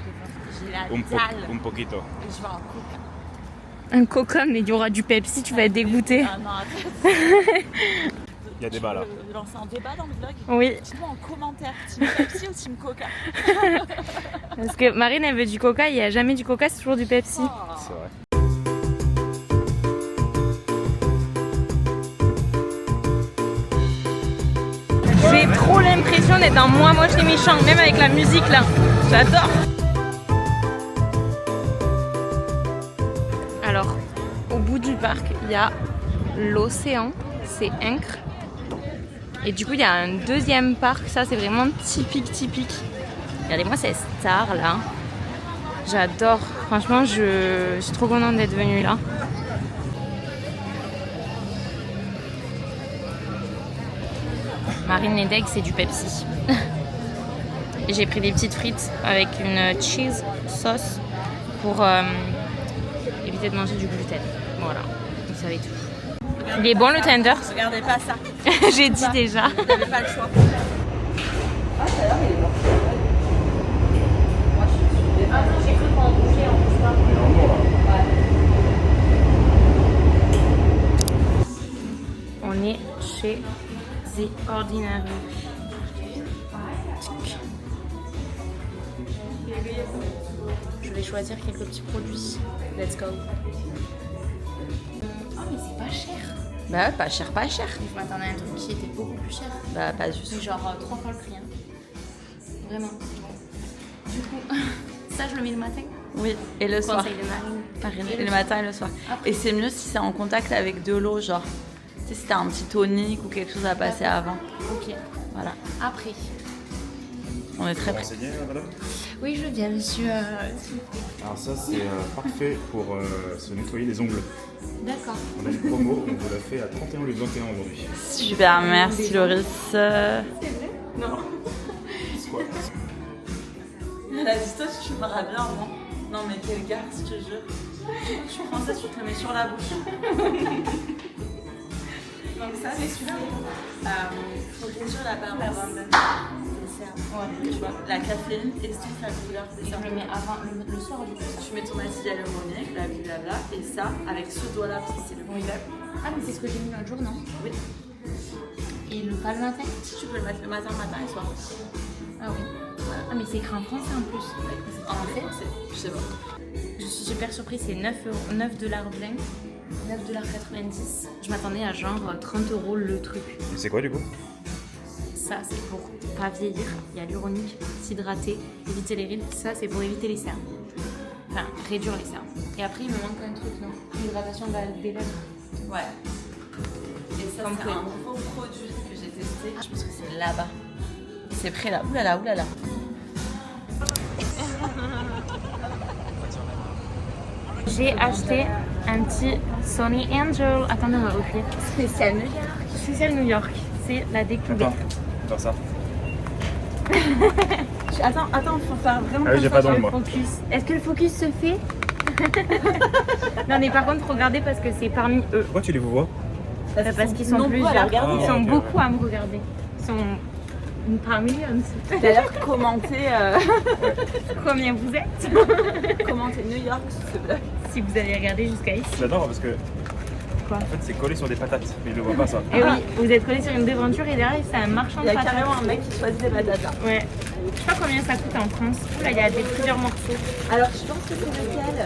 [SPEAKER 2] la dalle.
[SPEAKER 4] Un poquito.
[SPEAKER 3] Et je veux un coca.
[SPEAKER 2] Un coca, mais il y aura du Pepsi, tu vas être dégoûté.
[SPEAKER 3] Ah non, arrête.
[SPEAKER 4] Il y a débat là.
[SPEAKER 3] Tu veux lancer un débat dans le vlog?
[SPEAKER 2] Oui.
[SPEAKER 3] Dites-moi en commentaire, team Pepsi ou team Coca?
[SPEAKER 2] Parce que Marine elle veut du coca, il n'y a jamais du coca, c'est toujours du Pepsi.
[SPEAKER 3] Oh.
[SPEAKER 4] C'est vrai.
[SPEAKER 2] J'ai trop l'impression d'être dans Moi Moche et Méchant, même avec la musique là. J'adore. Alors, au bout du parc, il y a l'océan, c'est incre. Et du coup, il y a un deuxième parc, ça c'est vraiment typique. Regardez-moi ces stars là. J'adore. Franchement, je suis trop contente d'être venue là. Marine Nedeg, c'est du Pepsi. Et j'ai pris des petites frites avec une cheese sauce pour éviter de manger du gluten. Voilà, vous savez tout. Il est bon le tender?
[SPEAKER 3] Regardez pas ça.
[SPEAKER 2] J'ai dit déjà.
[SPEAKER 3] Vous n'avez pas le choix.
[SPEAKER 2] Ah non, j'ai cru qu'on bougeait, on bouge pas. On est chez The Ordinary. Je vais choisir quelques petits produits. Let's go. Oh mais c'est pas cher.
[SPEAKER 6] Bah ouais, pas cher.
[SPEAKER 2] Je m'attendais à un truc qui était beaucoup plus cher.
[SPEAKER 6] Bah pas du
[SPEAKER 2] C'est
[SPEAKER 6] tout.
[SPEAKER 2] genre 3 fois le prix. Hein. Vraiment. Du coup, ça je le mets le matin.
[SPEAKER 6] Oui, et le soir.
[SPEAKER 2] Conseil de Marine.
[SPEAKER 6] Et le matin et le soir.
[SPEAKER 2] Après.
[SPEAKER 6] Et c'est mieux si c'est en contact avec de l'eau, genre. Tu sais, si t'as un petit tonique ou quelque chose à passer avant.
[SPEAKER 2] Ok.
[SPEAKER 6] Voilà.
[SPEAKER 2] Après.
[SPEAKER 6] On est très près.
[SPEAKER 4] Renseigné, madame?
[SPEAKER 2] Oui, je viens, monsieur.
[SPEAKER 4] Alors ça c'est parfait pour se nettoyer les ongles.
[SPEAKER 2] D'accord.
[SPEAKER 4] On a une promo, on vous l'a fait à 31 lieu de 21 aujourd'hui.
[SPEAKER 6] Super, merci Loris.
[SPEAKER 4] Quoi?
[SPEAKER 3] Elle a dit toi tu feras bien, non?
[SPEAKER 6] Non mais quel gars, je te jure. Tu prends ça, tu te le mets sur la bouche. Donc ça, c'est celui-là. Faut réduire la barbe. Tu vois, la caféine estompe la douleur, c'est ça.
[SPEAKER 2] Je le mets avant, le soir au lit.
[SPEAKER 6] Tu mets ton acide hyaluronique, blablabla, et ça avec ce doigt-là parce que c'est le plus faible.
[SPEAKER 2] Ah, mais c'est ce que j'ai mis l'autre jour, non?
[SPEAKER 6] Oui.
[SPEAKER 2] Et le pas le matin?
[SPEAKER 6] Tu peux le mettre le matin et soir.
[SPEAKER 2] Ah oui. Ah, mais c'est écrit en français en plus.
[SPEAKER 6] En fait, je sais pas.
[SPEAKER 2] Je suis super surprise, c'est 9 $ plein. 9,90 $. Je m'attendais à genre 30 € le truc.
[SPEAKER 4] C'est quoi du coup?
[SPEAKER 2] Ça, c'est pour pas vieillir. Il y a l'uronique, s'hydrater, éviter les rides. Ça, c'est pour éviter les cernes. Enfin, réduire les cernes. Et après, il me manque un truc, non? L'hydratation des lèvres.
[SPEAKER 6] Ouais. Et ça,
[SPEAKER 2] Comme
[SPEAKER 6] c'est
[SPEAKER 2] quoi.
[SPEAKER 6] un nouveau produit que j'ai testé. Je pense que c'est là-bas. C'est prêt là. Oulala, oulala.
[SPEAKER 2] J'ai acheté un petit Sony Angel. Attendez, on va ouvrir. Spécial New York. Spécial New York. C'est la découverte.
[SPEAKER 4] Attends, ça.
[SPEAKER 6] Attends, faut faire vraiment
[SPEAKER 4] Ah oui, j'ai pas d'ongle moi.
[SPEAKER 2] Focus. Est-ce que le focus se fait? Non, mais par contre, regardez parce que c'est parmi eux.
[SPEAKER 4] Pourquoi tu les vois?
[SPEAKER 2] Parce qu'ils sont plusieurs. Ils sont beaucoup à me regarder. Ils sont par millions.
[SPEAKER 6] D'ailleurs, commentez,
[SPEAKER 2] Combien vous êtes?
[SPEAKER 6] commentez New York, s'il te plaît.
[SPEAKER 2] Si vous avez regardé jusqu'à ici.
[SPEAKER 4] J'adore parce que.
[SPEAKER 2] Quoi?
[SPEAKER 4] En fait, c'est collé sur des patates, mais je le vois pas ça.
[SPEAKER 2] Et oui, vous êtes collé sur une devanture et derrière, c'est un marchand
[SPEAKER 6] Il y
[SPEAKER 2] de
[SPEAKER 6] a
[SPEAKER 2] patates.
[SPEAKER 6] carrément un mec qui choisit des patates. Hein.
[SPEAKER 2] Ouais. Je sais pas combien ça coûte en France. Là, il y a plusieurs morceaux.
[SPEAKER 6] Alors, je pense que c'est lequel?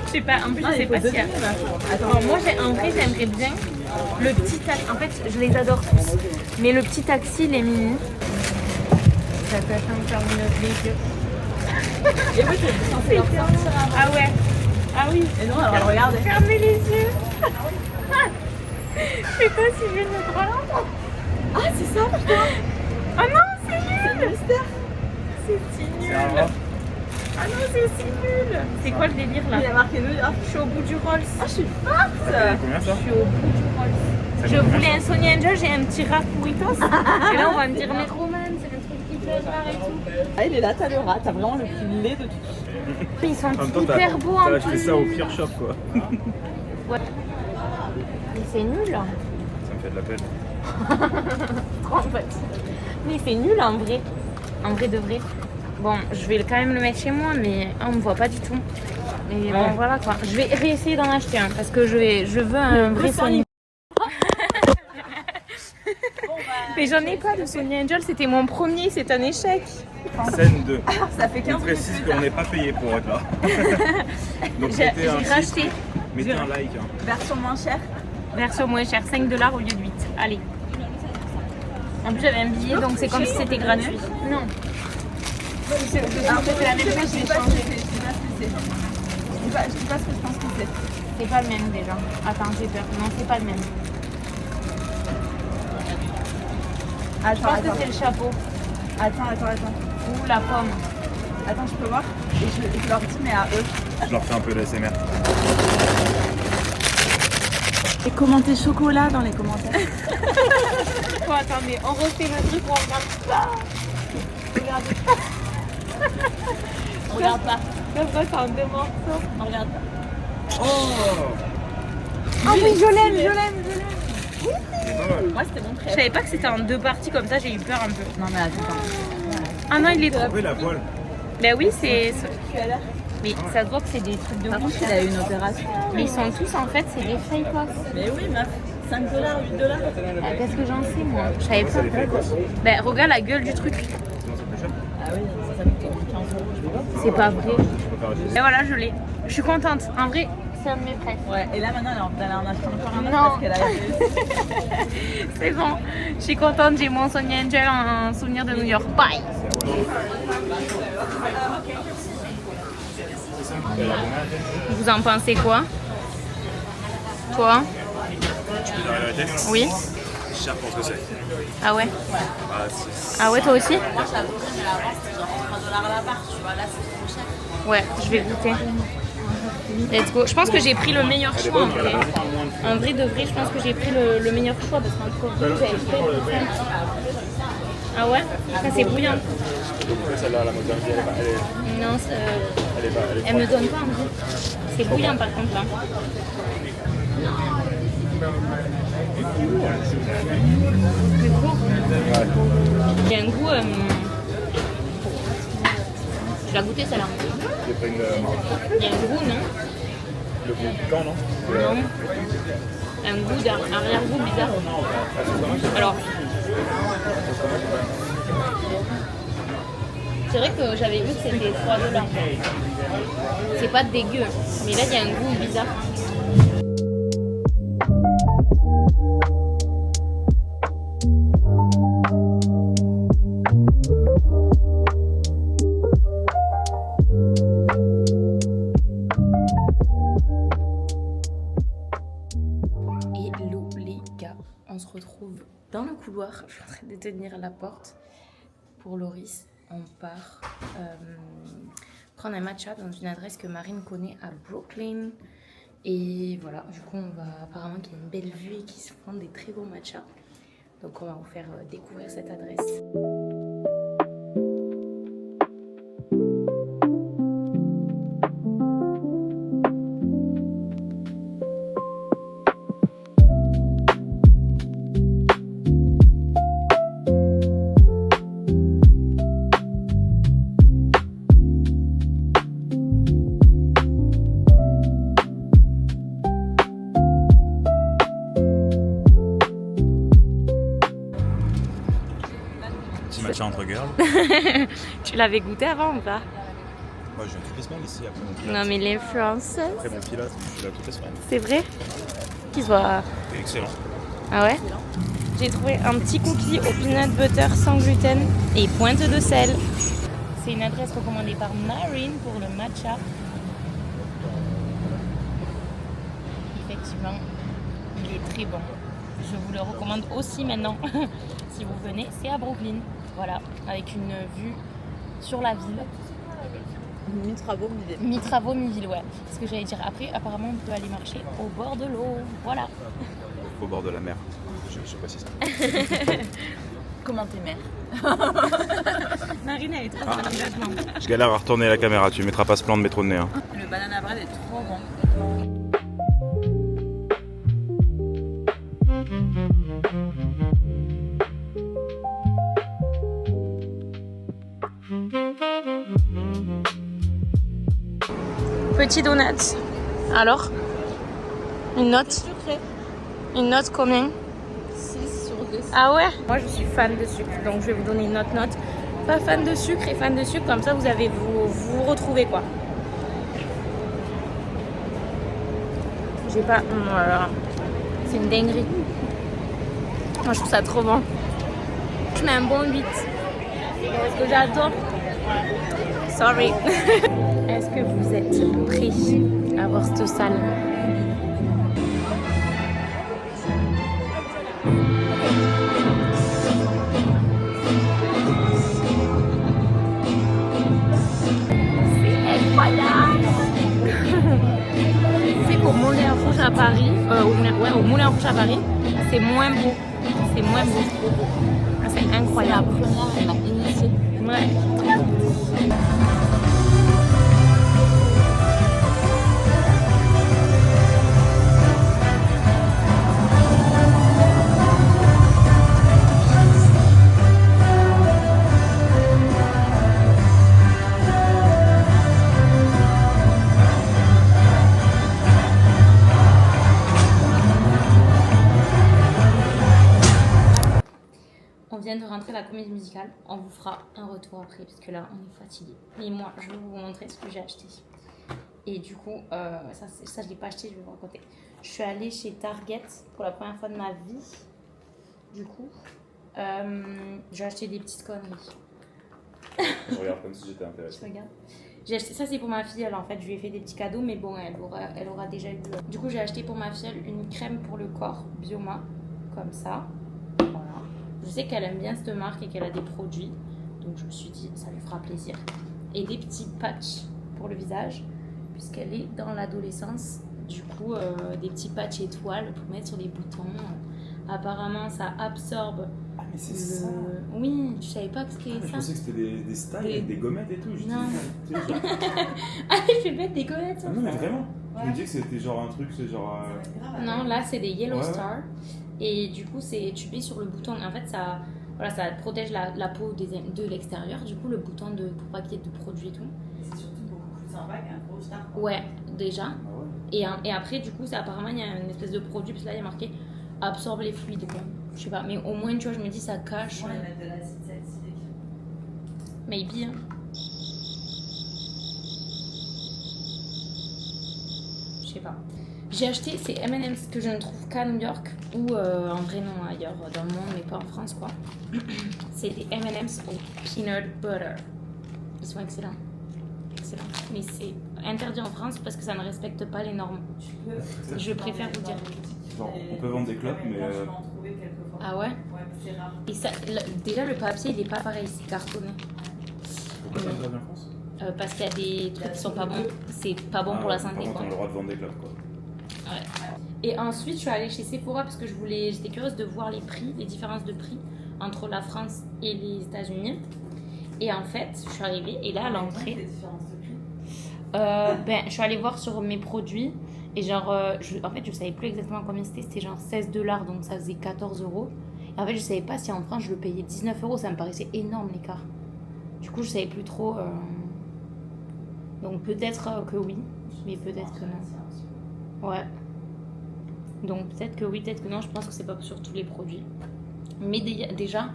[SPEAKER 2] Je sais pas, en plus, je sais pas s'il y a. Bon, moi, en vrai, j'aimerais bien le petit taxi. En fait, je les adore tous. Mais le petit taxi, les mini. Ça peut être un peu les yeux.
[SPEAKER 6] Et oui, c'est censé leur sortir avant.
[SPEAKER 2] Ah ouais. Ah oui.
[SPEAKER 6] Et non, alors regardez.
[SPEAKER 2] Fermez les yeux. C'est quoi si je vais le mettre là?
[SPEAKER 6] Ah, c'est ça, putain.
[SPEAKER 2] Oh non, c'est
[SPEAKER 6] C'est
[SPEAKER 2] nul.
[SPEAKER 6] le mystère.
[SPEAKER 2] C'est si
[SPEAKER 4] C'est
[SPEAKER 2] nul.
[SPEAKER 4] un rat.
[SPEAKER 2] Ah non, c'est si nul. C'est quoi le délire là?
[SPEAKER 6] Il y a marqué New York.
[SPEAKER 2] Je suis au bout du Rolls.
[SPEAKER 6] Ah, je suis forte.
[SPEAKER 4] Ça fait combien ça?
[SPEAKER 2] Je suis au bout du Rolls.
[SPEAKER 4] Ça
[SPEAKER 2] Je
[SPEAKER 4] coûte combien,
[SPEAKER 2] voulais
[SPEAKER 4] ça
[SPEAKER 2] un Sony Angel, j'ai un petit rat pourritos. Et là, on va me dire, mais Roman, c'est le truc hyper rare et tout.
[SPEAKER 6] Ah, il est là, t'as le rat. T'as vraiment le plus laid de tout.
[SPEAKER 2] Ils sont
[SPEAKER 4] En même temps,
[SPEAKER 2] hyper beaux en
[SPEAKER 4] t'as acheté
[SPEAKER 2] plus.
[SPEAKER 4] ça au pire shop quoi.
[SPEAKER 2] Ouais. Mais c'est nul.
[SPEAKER 4] Ça me fait de la peine.
[SPEAKER 2] En fait. Mais c'est nul en vrai. En vrai de vrai. Bon, je vais quand même le mettre chez moi, mais on me voit pas du tout. Mais bon, voilà quoi. Je vais réessayer d'en acheter un parce que je veux un vrai Sony. Mais j'en ai pas de Sony Angel, c'était mon premier, c'est un échec.
[SPEAKER 4] Scène 2.
[SPEAKER 6] Ça fait 15
[SPEAKER 4] On
[SPEAKER 6] minutes.
[SPEAKER 4] précise qu'on n'est pas payé pour être là. Donc
[SPEAKER 2] J'ai
[SPEAKER 4] mettez un
[SPEAKER 2] racheté
[SPEAKER 4] mettez un like. Hein.
[SPEAKER 6] Version moins chère.
[SPEAKER 2] version moins cher, 5 $ au lieu de 8. Allez. En plus j'avais un billet donc c'est comme si c'était gratuit. Non. C'est la même chose, je l'ai changé.
[SPEAKER 6] Je dis pas ce que je pense que c'est.
[SPEAKER 2] C'est pas le même déjà. Attends, j'ai peur. Non, c'est pas le même. Je pense que c'est le chapeau.
[SPEAKER 6] Attends.
[SPEAKER 2] Ou la pomme.
[SPEAKER 6] Attends, je peux voir. Et je leur dis, mais à eux.
[SPEAKER 4] Je leur fais un peu de SMR.
[SPEAKER 6] Et commentez chocolat dans les commentaires.
[SPEAKER 2] Oh, attendez, on refait le truc, on regarde ça. Regardez.
[SPEAKER 6] On regarde pas.
[SPEAKER 2] Comme ça, c'est en 2 morceaux.
[SPEAKER 6] On regarde pas.
[SPEAKER 4] Oh,
[SPEAKER 2] Ah oui, je l'aime.
[SPEAKER 4] c'est pas mal.
[SPEAKER 6] Moi, c'était mon
[SPEAKER 2] Je
[SPEAKER 6] préféré.
[SPEAKER 2] savais pas que c'était en 2 parties comme ça, j'ai eu peur un peu.
[SPEAKER 6] Non, mais attends.
[SPEAKER 2] Ah non, il est trop.
[SPEAKER 4] Oui, la voile.
[SPEAKER 2] Ben oui, c'est.
[SPEAKER 6] Tu as l'air.
[SPEAKER 2] Mais ça se voit que c'est des trucs de
[SPEAKER 6] Par
[SPEAKER 2] ouf.
[SPEAKER 6] contre, il a eu une opération.
[SPEAKER 2] Mais ils sont tous en fait, c'est des fake os.
[SPEAKER 6] Mais oui, meuf. 5 $, 8 $.
[SPEAKER 2] Qu'est-ce que j'en sais moi? Je savais
[SPEAKER 4] Ouais, ça les fait
[SPEAKER 2] pas.
[SPEAKER 4] quoi?
[SPEAKER 2] Ben regarde la gueule du truc.
[SPEAKER 4] Sinon, ça fait cher.
[SPEAKER 6] Ah oui, ça coûte 15 €, je sais pas.
[SPEAKER 2] C'est pas vrai.
[SPEAKER 4] Je préfère acheter
[SPEAKER 2] Et voilà, je l'ai. Je suis contente. En vrai, c'est un de mes prêts.
[SPEAKER 6] Ouais, et là maintenant, elle en acheté encore un autre
[SPEAKER 2] Non.
[SPEAKER 6] parce qu'elle a
[SPEAKER 2] C'est bon. Je suis contente, j'ai mon Sony Angel en souvenir de New York. Bye. Vous en pensez quoi? Toi?
[SPEAKER 4] Tu peux dire la vérité?
[SPEAKER 2] Oui?
[SPEAKER 4] C'est cher pour ce que c'est.
[SPEAKER 2] Ah ouais?
[SPEAKER 4] Ah, c'est-
[SPEAKER 2] Ah ouais, toi aussi?
[SPEAKER 6] Moi, j'avoue, j'ai la vente, c'était genre 3 $ à la barre, tu vois. Là, c'est trop cher.
[SPEAKER 2] Ouais, je vais goûter. Let's go. Je pense que j'ai pris le meilleur choix en vrai. En vrai de vrai, je pense que j'ai pris le meilleur choix parce qu'en tout cas, j'avais fait le Ah ouais? Ça c'est bouillant.
[SPEAKER 4] Celle-là, la moderne,
[SPEAKER 2] Non, elle me donne pas envie. C'est bouillant par contre là. C'est bon. Il y a un goût. Je l'ai goûté celle-là.
[SPEAKER 4] J'ai pris une.
[SPEAKER 2] Il y a un goût, non?
[SPEAKER 4] Le goût piquant, non?
[SPEAKER 2] Non. Un goût d'arrière-goût bizarre. Alors. C'est vrai que j'avais vu que c'était 3 $. C'est pas dégueu, mais là il y a un goût bizarre.
[SPEAKER 1] Hello les gars, on se retrouve dans le couloir. Je suis en train de tenir la porte pour Loris. On part prendre un matcha dans une adresse que Marine connaît à Brooklyn. Et voilà, du coup, on va apparemment qu'il y a une belle vue et qu'ils se font des très beaux matchas. Donc, on va vous faire découvrir cette adresse.
[SPEAKER 4] Petit matcha entre girls.
[SPEAKER 2] Tu l'avais goûté avant ou pas?
[SPEAKER 4] Moi, je viens toutes les semaines ici après mon pilates.
[SPEAKER 2] Non mais l'influence,
[SPEAKER 4] Après mon pilates, je suis là toutes les semaines.
[SPEAKER 2] c'est vrai? Qu'ils soient...
[SPEAKER 4] C'est excellent.
[SPEAKER 2] Ah ouais? J'ai trouvé un petit cookie au peanut butter sans gluten et pointe de sel. C'est une adresse recommandée par Marine pour le matcha. Effectivement, il est très bon. Je vous le recommande aussi maintenant. Si vous venez, c'est à Brooklyn. Voilà, avec une vue sur la ville.
[SPEAKER 6] Mi-travaux, mi-ville.
[SPEAKER 2] Mi-travaux, mi-ville, ouais. C'est ce que j'allais dire. Après, apparemment, on peut aller marcher au bord de l'eau. Voilà.
[SPEAKER 4] Au bord de la mer. Je précise ça.
[SPEAKER 6] Comment t'es mère?
[SPEAKER 2] Marine, elle est trop dans l'engagement.
[SPEAKER 4] Je galère à retourner la caméra, tu mettras pas ce plan de métro de nez. Hein.
[SPEAKER 6] Le banana bread est trop bon.
[SPEAKER 2] Petit donut. Alors? Une note?
[SPEAKER 6] Sucré.
[SPEAKER 2] Une note combien?
[SPEAKER 6] 6 sur 10.
[SPEAKER 2] Ah ouais? Moi je suis fan de sucre, donc je vais vous donner une note. Pas fan de sucre et fan de sucre, comme ça vous retrouvez quoi. J'ai pas... Voilà. C'est une dinguerie. Moi je trouve ça trop bon. Je mets un bon 8. Parce que j'adore. Sorry. Est-ce que vous êtes prêts à voir cette salle? C'est incroyable. C'est qu'au Moulin Rouge à Paris, au Moulin Rouge à Paris, c'est moins beau. C'est moins beau. Ah, c'est incroyable.
[SPEAKER 6] Elle m'a initiée.
[SPEAKER 2] Ouais. On vient de rentrer à la comédie musicale. On vous fera un retour après parce que là on est fatigué. Mais moi je vais vous montrer ce que j'ai acheté. Et du coup, ça je l'ai pas acheté, je vais vous raconter. Je suis allée chez Target pour la première fois de ma vie. Du coup, j'ai acheté des petites conneries.
[SPEAKER 4] Je regarde comme si j'étais intéressé.
[SPEAKER 2] Je regarde. J'ai acheté, ça c'est pour ma fille, en fait je lui ai fait des petits cadeaux, mais bon elle aura déjà eu. Du coup j'ai acheté pour ma fille une crème pour le corps, Bioma, comme ça. Voilà. Je sais qu'elle aime bien cette marque et qu'elle a des produits, donc je me suis dit ça lui fera plaisir. Et des petits patchs pour le visage, puisqu'elle est dans l'adolescence. Du coup des petits patchs étoiles pour mettre sur les boutons. Apparemment ça absorbe
[SPEAKER 7] mais c'est ça.
[SPEAKER 2] Oui, tu savais pas que c'était
[SPEAKER 7] Je
[SPEAKER 2] ça.
[SPEAKER 7] pensais que c'était des styles avec des gommettes et tout. Je
[SPEAKER 2] Non.
[SPEAKER 7] dis, tu sais, genre...
[SPEAKER 2] Ah, il fait bête des gommettes.
[SPEAKER 7] Ah non, mais vraiment.
[SPEAKER 3] Ouais.
[SPEAKER 7] Je me dis que c'était genre un truc, c'est genre.
[SPEAKER 3] Ça va être grave,
[SPEAKER 2] Non, là c'est des Yellow
[SPEAKER 7] Ouais.
[SPEAKER 2] Star. Et du coup, tu payes sur le bouton. En fait, ça protège la peau de l'extérieur. Du coup, le bouton pour pas qu'il y ait de produits et tout.
[SPEAKER 3] C'est surtout beaucoup plus sympa qu'un gros star.
[SPEAKER 2] Ouais, déjà.
[SPEAKER 7] Ah ouais.
[SPEAKER 2] Et après, du coup, apparemment, il y a une espèce de produit. Puis là, il y a marqué absorbe les fluides. Quoi. Je sais pas, mais au moins, tu vois, je me dis, ça cache.
[SPEAKER 3] On va mettre de l'acide salicylique.
[SPEAKER 2] Maybe. Hein. Je sais pas. J'ai acheté ces M&M's que je ne trouve qu'à New York ou en vrai non ailleurs dans le monde mais pas en France quoi. C'est des M&M's au peanut butter. Ils sont excellents. Excellents. Mais c'est interdit en France parce que ça ne respecte pas les normes.
[SPEAKER 3] Tu peux.
[SPEAKER 2] Je préfère vous dire.
[SPEAKER 7] Genre, on peut vendre des clopes, mais.
[SPEAKER 3] Je peux en trouver quelquefois.
[SPEAKER 2] Ah ouais?
[SPEAKER 3] Ouais, mais c'est rare.
[SPEAKER 2] Et ça, déjà le papier il est pas pareil, c'est cartonné.
[SPEAKER 7] Pourquoi ça interdit en France?
[SPEAKER 2] Parce qu'il y a des trucs qui sont pas bons. C'est pas bon pour la santé
[SPEAKER 7] Par contre,
[SPEAKER 2] quoi.
[SPEAKER 7] on a le droit de vendre des clopes quoi.
[SPEAKER 2] Ouais. Et ensuite, je suis allée chez Sephora parce que j'étais curieuse de voir les prix, les différences de prix entre la France et les États-Unis. Et en fait, je suis arrivée et là à l'entrée,
[SPEAKER 3] Les différences de prix.
[SPEAKER 2] je suis allée voir sur mes produits et genre, en fait, je savais plus exactement combien c'était genre $16 donc ça faisait 14 €. Et en fait, je savais pas si en France je le payais 19 €, ça me paraissait énorme l'écart. Du coup, je savais plus trop. Donc peut-être que oui, mais peut-être que non. Ouais. Donc peut-être que oui, peut-être que non. Je pense que c'est pas sur tous les produits. Mais déjà,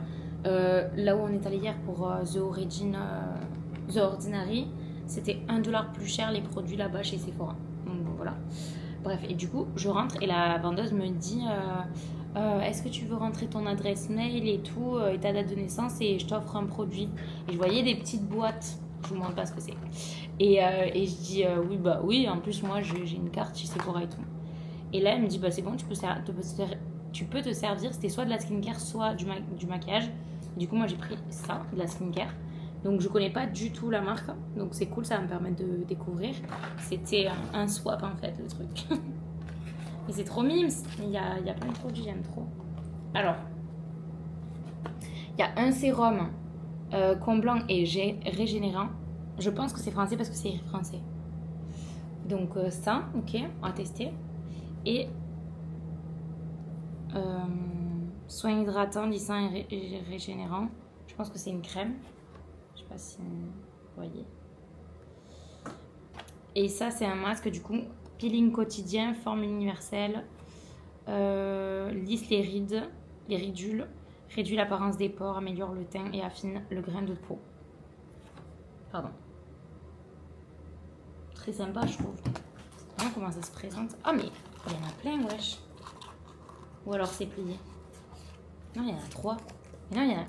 [SPEAKER 2] là où on est allé hier pour The Ordinary, c'était $1 plus cher les produits là-bas chez Sephora. Donc bon, voilà. Bref, et du coup, je rentre et la vendeuse me dit est-ce que tu veux rentrer ton adresse mail et tout, et ta date de naissance et je t'offre un produit. Et je voyais des petites boîtes. Je vous montre pas ce que c'est. Et je dis oui, bah oui, en plus moi j'ai une carte chez Sephora et tout. Et là elle me dit bah c'est bon, tu peux te servir, c'était soit de la skincare, soit du maquillage. Du coup moi j'ai pris ça, de la skincare. Donc je connais pas du tout la marque, donc c'est cool, ça va me permettre de découvrir. C'était un swap en fait le truc. Et c'est trop mimes, il y a plein de produits, j'aime trop. Alors, il y a un sérum comblant et régénérant. Je pense que c'est français parce que c'est écrit français. Donc ça, ok, on va tester. Et soin hydratant, lissant et régénérant. Je pense que c'est une crème. Je sais pas si vous voyez. Et ça, c'est un masque du coup. Peeling quotidien, formule universelle. Lisse les rides, les ridules. Réduit l'apparence des pores, améliore le teint et affine le grain de peau. Pardon. Très sympa, je trouve. Vraiment comment ça se présente. Ah, mais il y en a plein, wesh. Ou alors c'est plié. Non, il y en a 3. Mais non,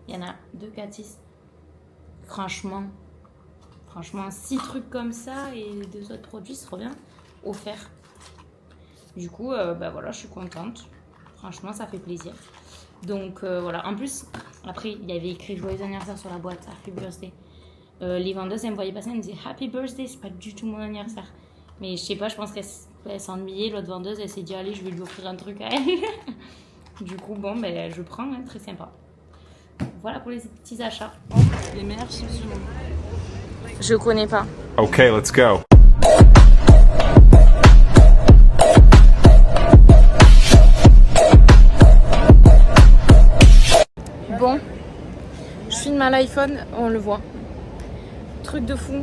[SPEAKER 2] il y en a 2, 4, 6. Franchement, 6 trucs comme ça et 2 autres produits, c'est trop bien. Offert. Du coup, bah voilà, je suis contente. Franchement, ça fait plaisir. Donc voilà, en plus, après il y avait écrit joyeux anniversaire sur la boîte, Happy Birthday. Les vendeuses, elles me voyaient passer, elles me disaient Happy Birthday, c'est pas du tout mon anniversaire. Mais je sais pas, je pense qu'elle s'ennuyait, l'autre vendeuse, elle s'est dit allez, je vais lui offrir un truc à elle. Du coup, bon, ben je prends, hein, très sympa. Voilà pour les petits achats.
[SPEAKER 6] Les meilleurs chips du monde.
[SPEAKER 2] Je connais pas.
[SPEAKER 5] Okay, let's go.
[SPEAKER 2] Bon, je filme à l'iPhone, on le voit. Truc de fou.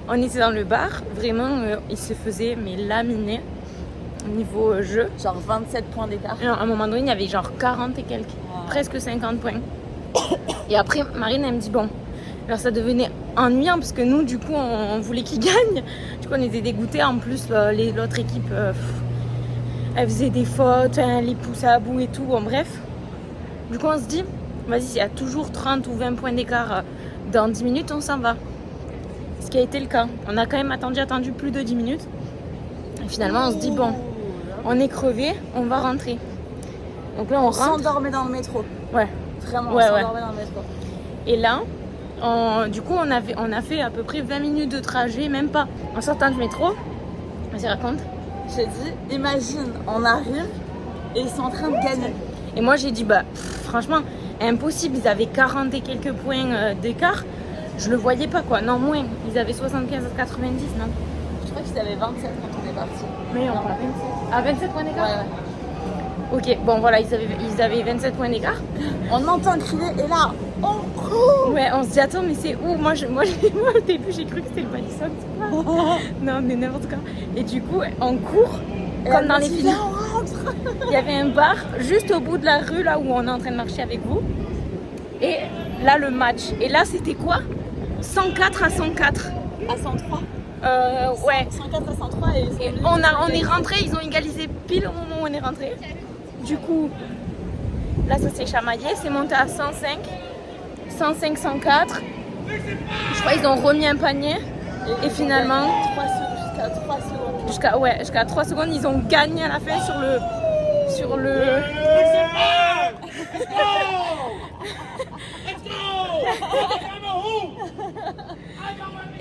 [SPEAKER 2] On était dans le bar, vraiment, il se faisait mais laminer niveau jeu.
[SPEAKER 6] Genre 27 points d'écart.
[SPEAKER 2] À un moment donné, il y avait genre 40 et quelques, presque 50 points. Et après, Marine, elle me dit bon, alors ça devenait ennuyant parce que nous, du coup, on voulait qu'ils gagnent. Du coup, on était dégoûtés. En plus, l'autre équipe, elle faisait des fautes, elle les poussait à bout et tout. Bon, bref. Du coup, on se dit, vas-y, s'il y a toujours 30 ou 20 points d'écart dans 10 minutes, on s'en va. Ce qui a été le cas. On a quand même attendu plus de 10 minutes. Et finalement, on se dit, bon, on est crevé, on va rentrer. Donc là, on rentre.
[SPEAKER 6] S'endormait dans le métro.
[SPEAKER 2] Ouais.
[SPEAKER 6] Vraiment,
[SPEAKER 2] Ouais,
[SPEAKER 6] on s'endormait dans le métro.
[SPEAKER 2] Et là, du coup, on a fait à peu près 20 minutes de trajet, même pas. En sortant du métro, vas-y, raconte.
[SPEAKER 6] J'ai dit, imagine, on arrive et ils sont en train de gagner.
[SPEAKER 2] Et moi j'ai dit franchement impossible, ils avaient 40 et quelques points d'écart. Je le voyais pas quoi, non moins, ils avaient 75 à 90, non.
[SPEAKER 6] Je crois qu'ils avaient 27 quand on est parti.
[SPEAKER 2] Mais on
[SPEAKER 6] Non,
[SPEAKER 2] pas
[SPEAKER 6] 27.
[SPEAKER 2] Ah 27 points d'écart.
[SPEAKER 6] Ouais.
[SPEAKER 2] Ok, bon voilà, ils avaient 27 points d'écart.
[SPEAKER 6] On entend crier et là,
[SPEAKER 2] Ouais, on se dit attends mais c'est où moi au début j'ai cru que c'était le Madison. Non mais n'importe quoi. Et du coup on court comme dans les films. Il y avait un bar juste au bout de la rue là où on est en train de marcher avec vous. Et là le match. Et là c'était quoi 104 à 104.
[SPEAKER 6] à 103.
[SPEAKER 2] Ouais.
[SPEAKER 6] 104 à 103 et
[SPEAKER 2] On est rentré, ils ont égalisé pile au moment où on est rentré. Du coup, là ça s'est chamaillé, c'est monté à 105, 105, 104. Je crois qu'ils ont remis un panier et finalement,
[SPEAKER 6] jusqu'à 3 secondes.
[SPEAKER 2] jusqu'à 3 secondes, ils ont gagné à la fin sur le.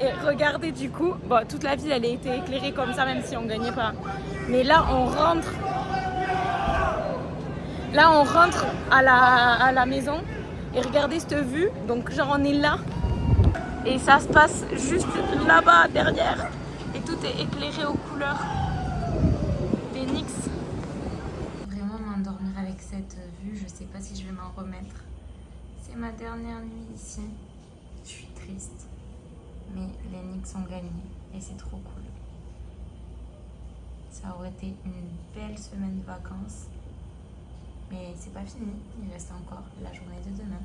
[SPEAKER 2] Et regardez du coup, bon, toute la ville elle a été éclairée comme ça même si on gagnait pas. Mais là on rentre à la maison et regardez cette vue. Donc genre on est là et ça se passe juste là-bas derrière et tout est éclairé aux couleurs des Knicks. Vraiment m'endormir avec cette vue, je sais pas si je vais m'en remettre. C'est ma dernière nuit ici. Je suis triste. Mais les Knicks ont gagné et c'est trop cool. Ça aurait été une belle semaine de vacances. Mais c'est pas fini, il reste encore la journée de demain.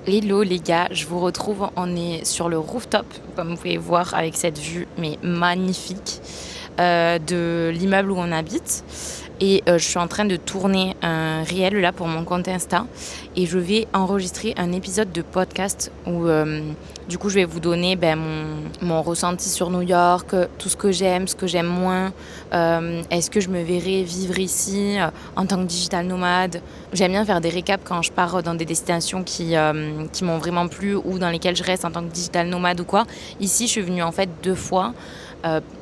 [SPEAKER 2] Hello les gars, je vous retrouve, on est sur le rooftop, comme vous pouvez voir avec cette vue mais magnifique de l'immeuble où on habite. Et je suis en train de tourner un réel là pour mon compte Insta et je vais enregistrer un épisode de podcast où du coup je vais vous donner mon ressenti sur New York, tout ce que j'aime moins, est-ce que je me verrai vivre ici en tant que digital nomade. J'aime bien faire des récaps quand je pars dans des destinations qui m'ont vraiment plu ou dans lesquelles je reste en tant que digital nomade ou quoi. Ici je suis venue en fait 2 fois.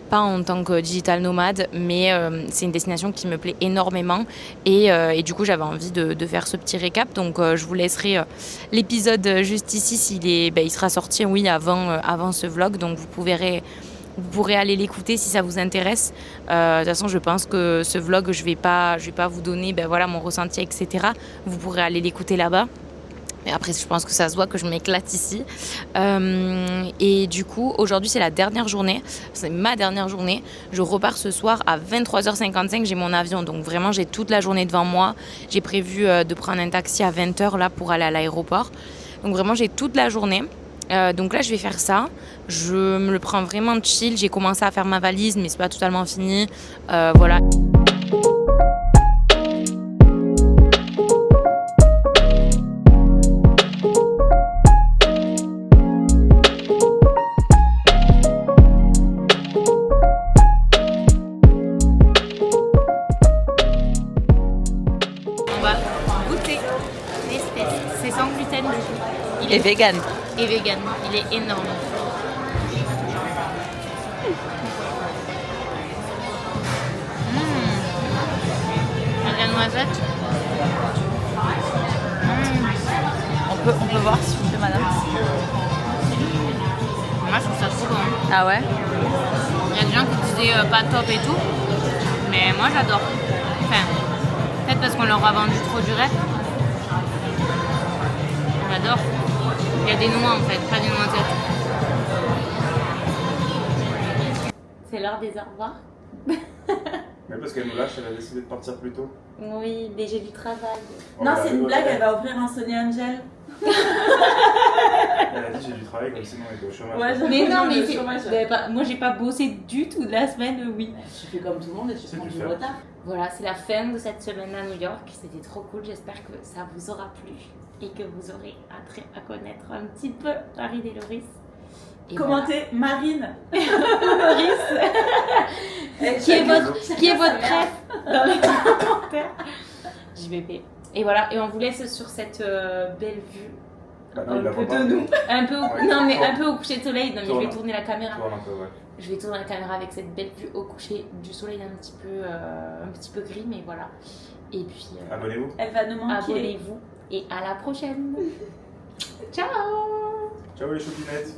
[SPEAKER 2] Pas en tant que digital nomade, mais c'est une destination qui me plaît énormément et du coup j'avais envie de faire ce petit récap, donc je vous laisserai l'épisode juste ici, il sera sorti avant ce vlog, donc vous pourrez aller l'écouter si ça vous intéresse. De toute façon je pense que ce vlog je vais pas vous donner mon ressenti etc, vous pourrez aller l'écouter là-bas. Mais après, je pense que ça se voit que je m'éclate ici. Et du coup, aujourd'hui, c'est la dernière journée. C'est ma dernière journée. Je repars ce soir à 23h55. J'ai mon avion. Donc vraiment, j'ai toute la journée devant moi. J'ai prévu de prendre un taxi à 20h là, pour aller à l'aéroport. Donc vraiment, j'ai toute la journée. Donc là, je vais faire ça. Je me le prends vraiment chill. J'ai commencé à faire ma valise, mais c'est pas totalement fini. Voilà. C'est sans gluten du coup.
[SPEAKER 6] Et vegan.
[SPEAKER 2] Et vegan. Il est énorme. La noisette.
[SPEAKER 6] On peut voir s'il vous plaît madame.
[SPEAKER 2] Moi je trouve ça trop bon.
[SPEAKER 6] Ah ouais?
[SPEAKER 2] Il y a des gens qui disaient pas top et tout. Mais moi j'adore. Enfin, peut-être parce qu'on leur a vendu trop du rêve. J'adore. Il y a des noix en fait, pas des noisettes. C'est l'heure des au revoir.
[SPEAKER 7] Mais parce qu'elle nous lâche, elle a décidé de partir plus tôt.
[SPEAKER 2] Oui, mais j'ai du travail.
[SPEAKER 3] Non, c'est une blague, elle va ouvrir un Sony Angel.
[SPEAKER 7] Elle a dit j'ai du travail comme sinon elle était au chômage.
[SPEAKER 3] Ouais,
[SPEAKER 2] Mais non, mais
[SPEAKER 3] le chômage.
[SPEAKER 2] moi j'ai pas bossé du tout de la semaine, oui.
[SPEAKER 3] Tu fais comme tout le monde et tu
[SPEAKER 7] C'est
[SPEAKER 3] prends
[SPEAKER 7] du
[SPEAKER 3] du
[SPEAKER 7] faire.
[SPEAKER 3] retard.
[SPEAKER 2] Voilà, c'est la fin de cette semaine à New York. C'était trop cool. J'espère que ça vous aura plu et que vous aurez appris à connaître un petit peu Paris des Loris. Et
[SPEAKER 3] Commentez Marine.
[SPEAKER 2] voilà. Loris. qui est votre préf dans les commentaires. JVP. Et voilà, et on vous laisse sur cette belle vue.
[SPEAKER 7] Bah non, il la
[SPEAKER 2] Un peu
[SPEAKER 7] voit
[SPEAKER 2] de
[SPEAKER 7] pas.
[SPEAKER 2] nous. Un peu
[SPEAKER 7] Ouais,
[SPEAKER 2] non mais
[SPEAKER 7] tourne.
[SPEAKER 2] un peu au coucher de soleil. Non mais je vais
[SPEAKER 7] Tourne.
[SPEAKER 2] tourner la caméra.
[SPEAKER 7] Tourne un peu, ouais.
[SPEAKER 2] Je vais tourner la caméra avec cette belle vue au coucher du soleil un petit peu gris, mais voilà. Et puis,
[SPEAKER 7] Abonnez-vous.
[SPEAKER 6] Elle va nous manquer.
[SPEAKER 2] abonnez-vous et à la prochaine. Ciao.
[SPEAKER 7] Ciao les choupinettes.